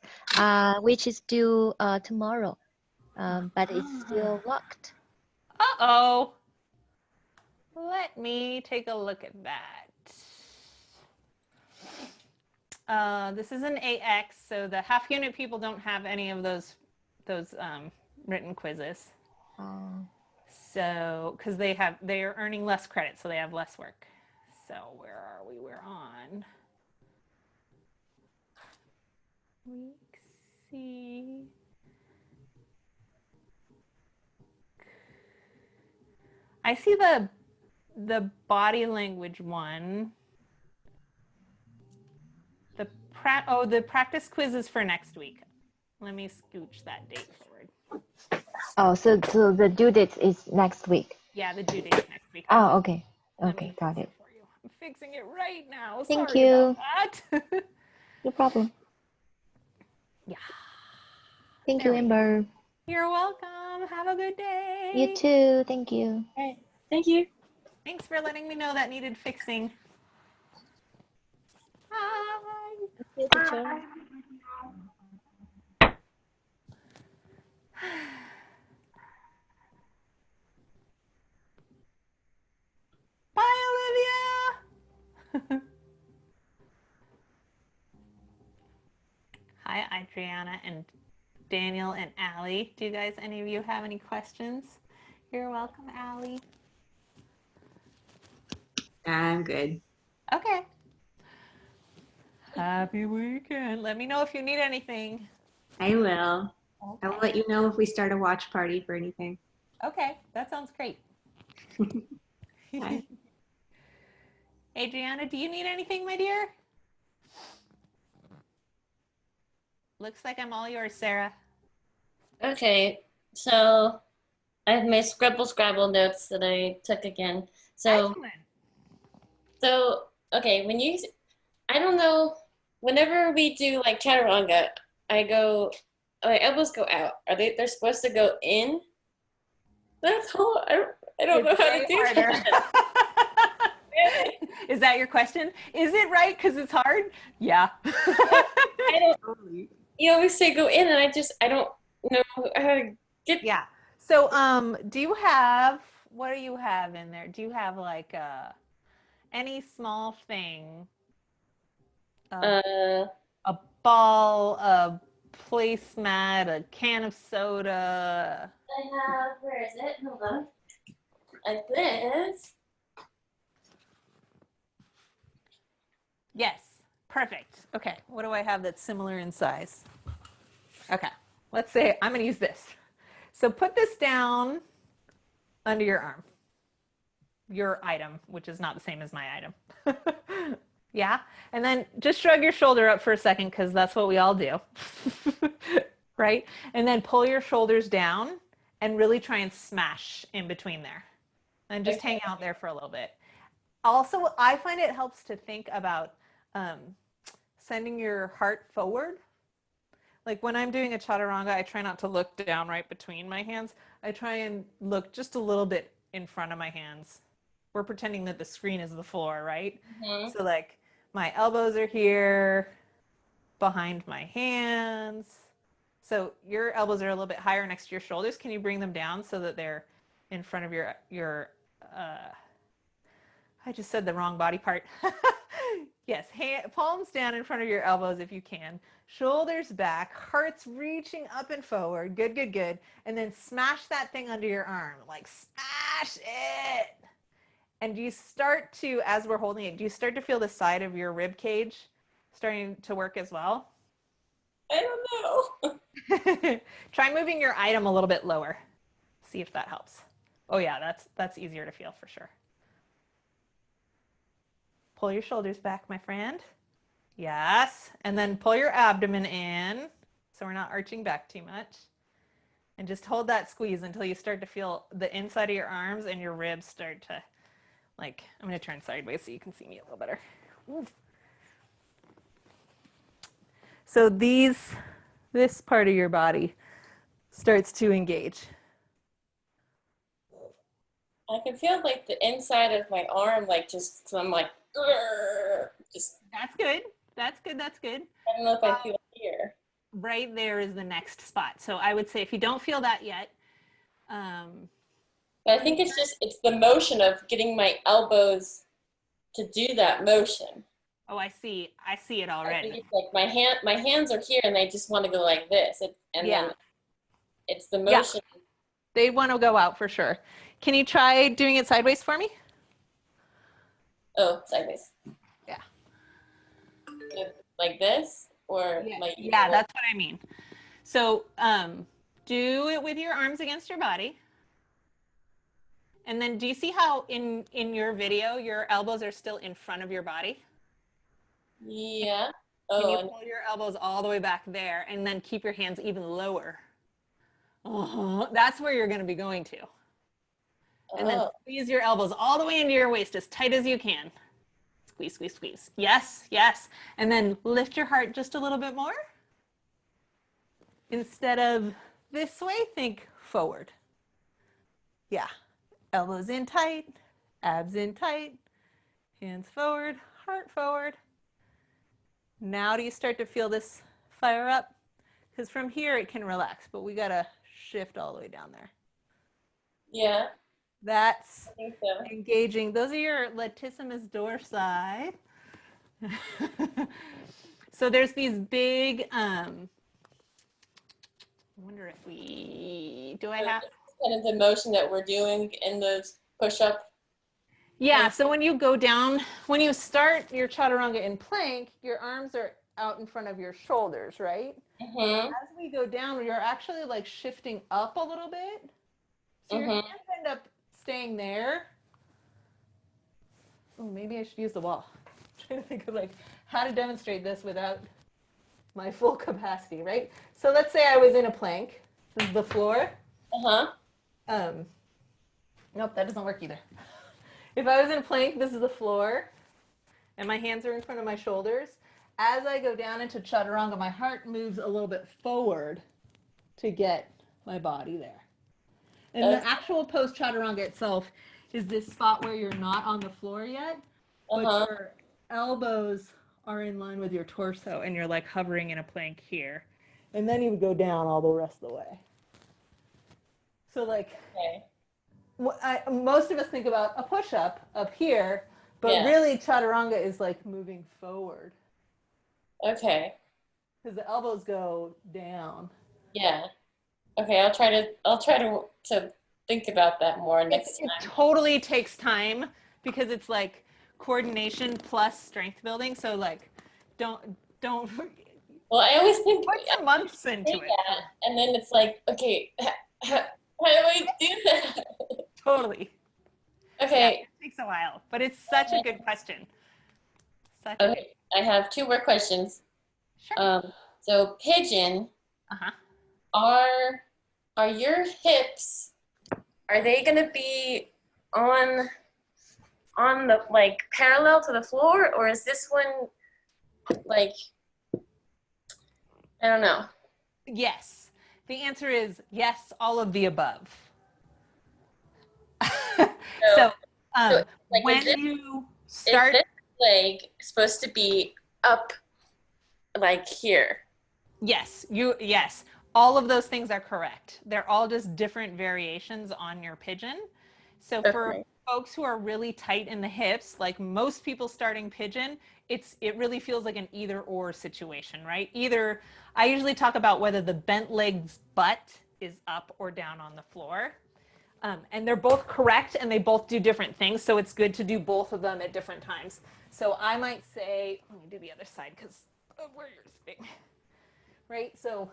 which is due tomorrow, but it's still locked. Uh-oh. Let me take a look at that. This is an AX, so the half unit people don't have any of those written quizzes. So, because they are earning less credit, so they have less work. So where are we? We're on week C. I see the body language one. The the practice quiz is for next week. Let me scooch that date forward. Oh, so the due date is next week. Yeah, the due date's next week. Oh, okay. Let Okay, me got fix it. for you. I'm fixing it right now. Thank Sorry you. about that. No problem. Yeah. Thank There you, we go. Amber. You're welcome. Have a good day. You too. Thank you. All right. Thank you. Thanks for letting me know that needed fixing. Bye. See you, teacher. Bye, Olivia. Hi, Adriana and Daniel and Allie. Do you guys, any of you have any questions? You're welcome, Allie. I'm good. Okay. Happy weekend. Let me know if you need anything. I will. Okay. I will let you know if we start a watch party for anything. Okay, that sounds great. Bye. Adriana, do you need anything, my dear? Looks like I'm all yours, Sarah. Okay, so I have my Scribble Scrabble notes that I took again. So, Excellent. okay, I don't know, whenever we do like chaturanga, my elbows go out. They're supposed to go in? That's all. I don't know how to do that. Is that your question? Is it right because it's hard? Yeah. You always say go in, and I don't know how to get. Yeah. So, what do you have in there? Do you have like any small thing? Uh, A ball, a placemat, a can of soda. I have. Where is it? Hold on. Like this. Yes. Perfect. Okay. What do I have that's similar in size? Okay. Let's say I'm going to use this. So put this down under your arm. Your item, which is not the same as my item. Yeah. And then just shrug your shoulder up for a second because that's what we all do. Right? And then pull your shoulders down and really try and smash in between there. And just hang out there for a little bit. Also, I find it helps to think about sending your heart forward. Like when I'm doing a chaturanga, I try not to look down right between my hands. I try and look just a little bit in front of my hands. We're pretending that the screen is the floor, right? Mm-hmm. So like my elbows are here behind my hands. So your elbows are a little bit higher next to your shoulders. Can you bring them down so that they're in front of your I just said the wrong body part. Yes, palms down in front of your elbows if you can. Shoulders back, hearts reaching up and forward. Good, good, good. And then smash that thing under your arm. Like smash it. And do you start to, as we're holding it, do you start to feel the side of your rib cage starting to work as well? I don't know. Try moving your item a little bit lower. See if that helps. Oh yeah, that's easier to feel for sure. Pull your shoulders back, my friend. Yes. And then pull your abdomen in so we're not arching back too much. And just hold that squeeze until you start to feel the inside of your arms and your ribs start to, like, I'm going to turn sideways so you can see me a little better. Oof. So this part of your body starts to engage. I can feel like the inside of my arm, like just, so I'm like, just. That's good. That's good. That's good. I don't know if I feel it here. Right there is the next spot. So I would say if you don't feel that yet. But I think it's the motion of getting my elbows to do that motion. Oh, I see it I already. think it's like my hands are here and they just want to go like this. Then it's the motion. Yeah. They want to go out for sure. Can you try doing it sideways for me? Oh, sideways. Yeah. Like this? Or like that's what I mean. So do it with your arms against your body. And then do you see how in your video, your elbows are still in front of your body? Yeah. Can you Oh, pull your elbows all the way back there and then keep your hands even lower? That's where you're going to be going to. And then oh, squeeze your elbows all the way into your waist as tight as you can. Squeeze, squeeze, squeeze. Yes, yes. And then lift your heart just a little bit more. Instead of this way, think forward. Yeah. Elbows in tight, abs in tight, hands forward, heart forward. Now do you start to feel this fire up? Because from here it can relax, but we gotta shift all the way down there. yeah, That's I think so. engaging. Those are your latissimus dorsi. So there's these big, I wonder if do I have? Kind of the motion that we're doing in those push-up. Yeah, so when you go down, when you start your chaturanga in plank, your arms are out in front of your shoulders, right? Mm-hmm. As we go down, you're actually like shifting up a little bit. So your Mm-hmm. hands end up staying there. Oh, maybe I should use the wall. I'm trying to think of like how to demonstrate this without my full capacity, right? So let's say I was in a plank. This is the floor. Uh-huh. Nope, that doesn't work either. If I was in a plank, this is the floor, and my hands are in front of my shoulders. As I go down into chaturanga, my heart moves a little bit forward to get my body there. And the actual pose chaturanga itself is this spot where you're not on the floor yet, but your elbows are in line with your torso, and you're like hovering in a plank here. And then you would go down all the rest of the way. So like, Okay. most of us think about a push-up up here, but really chaturanga is like moving forward. Okay. Because the elbows go down. Yeah. Okay, I'll try to think about that more next time. It totally takes time because it's like coordination plus strength building. So like, don't. Well, I always think Put some months into it. that, and then it's like, okay, how do I do that? Totally. Okay. Yeah, it takes a while, but it's such a good question. Okay, I have two more questions. Sure. So pigeon, Uh-huh. are your hips, are they gonna be on the like parallel to the floor, or is this one like, I don't know. Yes. The answer is yes, all of the above. So like, when is you start, this leg supposed to be up like here? yes, all of those things are correct. They're all just different variations on your pigeon. So for folks who are really tight in the hips, like most people starting pigeon, it really feels like an either or situation, right? Either, I usually talk about whether the bent leg's butt is up or down on the floor. And they're both correct and they both do different things. So it's good to do both of them at different times. So I might say, let me do the other side because of where you're sitting. Right? So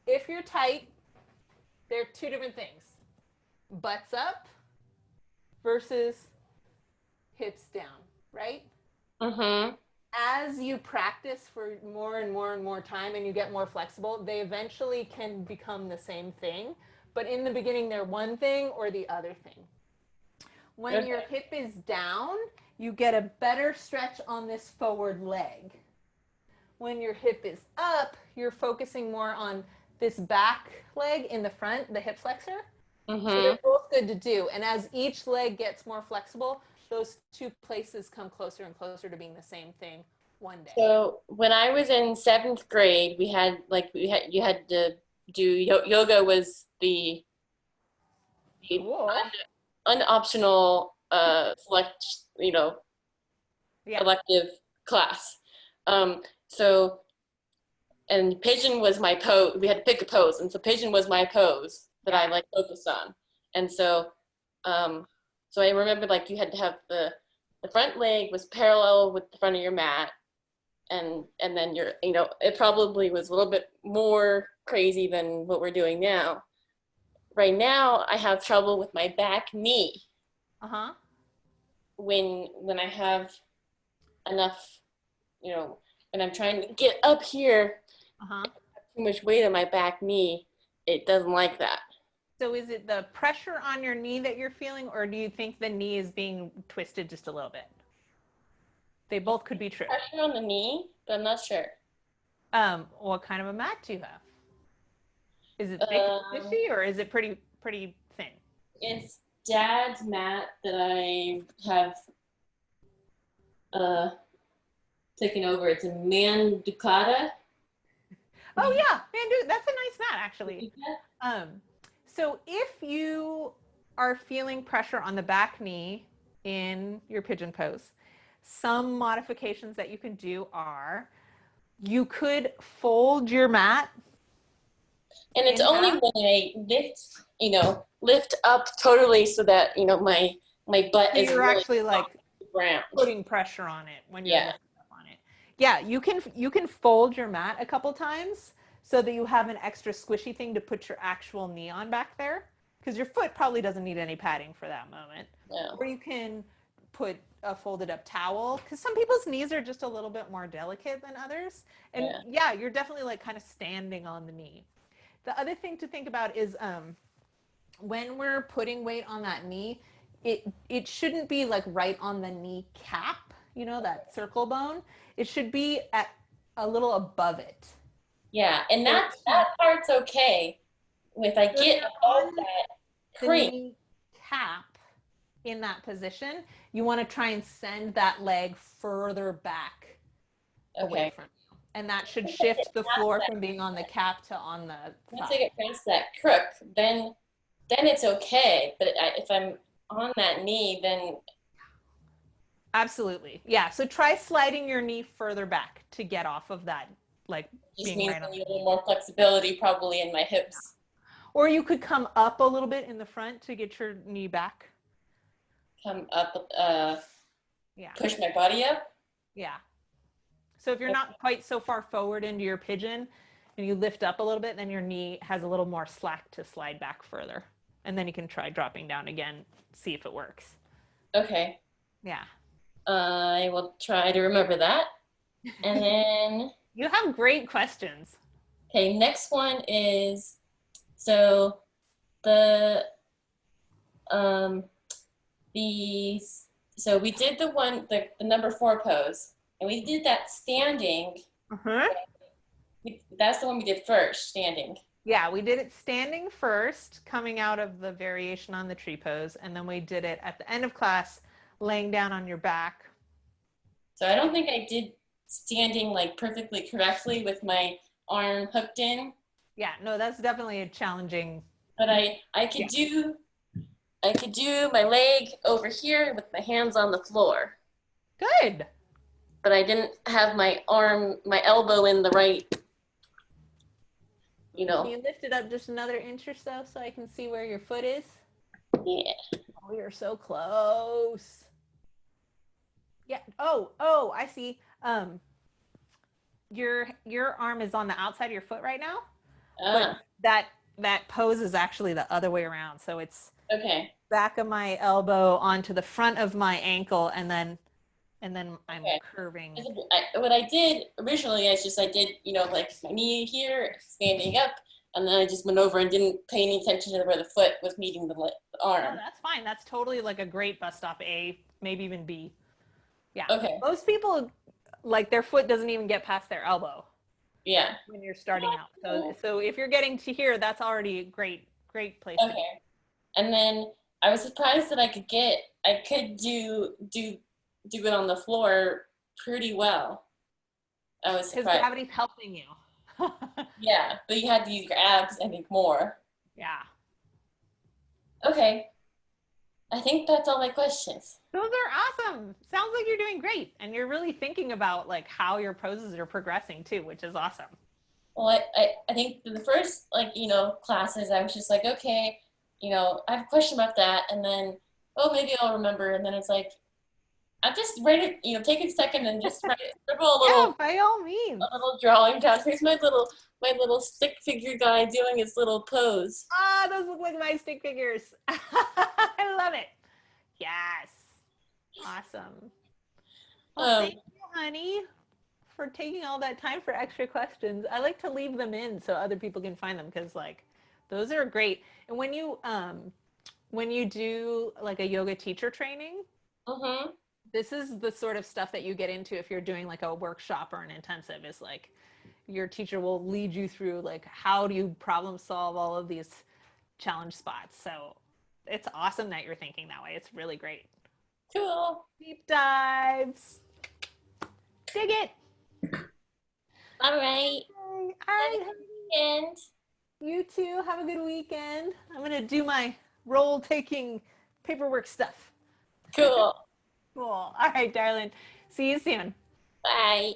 if you're tight, there are two different things. Butts up versus hips down, right? Mm-hmm. As you practice for more and more and more time and you get more flexible, they eventually can become the same thing. But in the beginning, they're one thing or the other thing. When your hip is down, you get a better stretch on this forward leg. When your hip is up, you're focusing more on this back leg in the front, the hip flexor. Mm-hmm. So they're both good to do. And as each leg gets more flexible, those two places come closer and closer to being the same thing one day. So when I was in 7th grade, you had to do yoga was the Cool. unoptional select, elective class. So, and pigeon was my pose. We had to pick a pose, and so pigeon was my pose that I like focused on. And so, so I remember like you had to have the front leg was parallel with the front of your mat, and then it probably was a little bit more crazy than what we're doing now. Right now, I have trouble with my back knee. When I have enough, and I'm trying to get up here, Uh-huh. too much weight on my back knee, it doesn't like that. So is it the pressure on your knee that you're feeling, or do you think the knee is being twisted just a little bit? They both could be true. Pressure on the knee, but I'm not sure. What kind of a mat do you have? Is it thick and squishy, or is it pretty thin? It's Dad's mat that I have taken over. It's a Man Ducata. Oh yeah, man, that's a nice mat actually. So if you are feeling pressure on the back knee in your pigeon pose, some modifications that you can do are you could fold your mat. And it's only when I lift up totally so that, my butt So is you're really actually like ground. putting pressure on it when you're lifting up on it. Yeah, you can fold your mat a couple times so that you have an extra squishy thing to put your actual knee on back there, because your foot probably doesn't need any padding for that moment. Yeah. Or you can put a folded up towel, because some people's knees are just a little bit more delicate than others. And yeah, you're definitely like kind of standing on the knee. The other thing to think about is when we're putting weight on that knee, it shouldn't be like right on the knee cap, that circle bone. It should be at a little above it. Yeah, and that part's okay. If I get above that cream, knee cap in that position, you want to try and send that leg further back away from you. And that should shift the floor from being on the cap to on the once thigh. I get past that crook, then it's okay. But if I'm on that knee, then Absolutely. Yeah. So try sliding your knee further back to get off of that, like just being means right I on need the a little knee. more flexibility probably in my hips. Or you could come up a little bit in the front to get your knee back. Come up, Yeah. push my body up. Yeah. So if you're not quite so far forward into your pigeon and you lift up a little bit, then your knee has a little more slack to slide back further. And then you can try dropping down again, see if it works. Okay. Yeah. I will try to remember that. And then You have great questions. okay, next one is so the so we did the number 4 pose, and we did that standing. Uh-huh. That's the one we did first, standing. Yeah, we did it standing first, coming out of the variation on the tree pose, and then we did it at the end of class, laying down on your back. So I don't think I did standing like perfectly correctly with my arm hooked in. Yeah, no, that's definitely a challenging. But I could do my leg over here with my hands on the floor. Good. But I didn't have my elbow in the right, Can you lift it up just another inch or so I can see where your foot is? Yeah. Oh, you're so close. Yeah. Oh, I see. Your arm is on the outside of your foot right now. But that pose is actually the other way around. So it's okay. Back of my elbow onto the front of my ankle, and then I'm curving. What I did originally, I did, like my knee here, standing up, and then I just went over and didn't pay any attention to where the foot was meeting the arm. Oh, that's fine. That's totally like a great bust stop A, maybe even B. Yeah. Okay. Most people, like their foot doesn't even get past their elbow. Yeah. When you're starting out. So if you're getting to here, that's already a great place. Okay. And then I was surprised that I could do it on the floor pretty well. I was surprised. Because gravity's helping you. Yeah, but you had to use your abs, I think, more. Yeah. Okay. I think that's all my questions. Those are awesome. Sounds like you're doing great. And you're really thinking about like how your poses are progressing too, which is awesome. Well, I think the first, classes, I was just like, okay, I have a question about that. And then, maybe I'll remember. And then it's like, I just write it, take a second and just scribble a little. Yeah, by all means. A little drawing down. Here's my little stick figure guy doing his little pose. Ah, those look like my stick figures. I love it. Yes. Awesome. Well, thank you, honey. for taking all that time for extra questions. I like to leave them in so other people can find them because like those are great. And when you do like a yoga teacher training, Mm-hmm. this is the sort of stuff that you get into if you're doing like a workshop or an intensive, is like your teacher will lead you through like how do you problem solve all of these challenge spots. So it's awesome that you're thinking that way. It's really great. Cool. Deep dives. Dig it. All right. All right. And You too. Have a good weekend. I'm going to do my role taking paperwork stuff. cool. Cool. All right, darling. See you soon. Bye.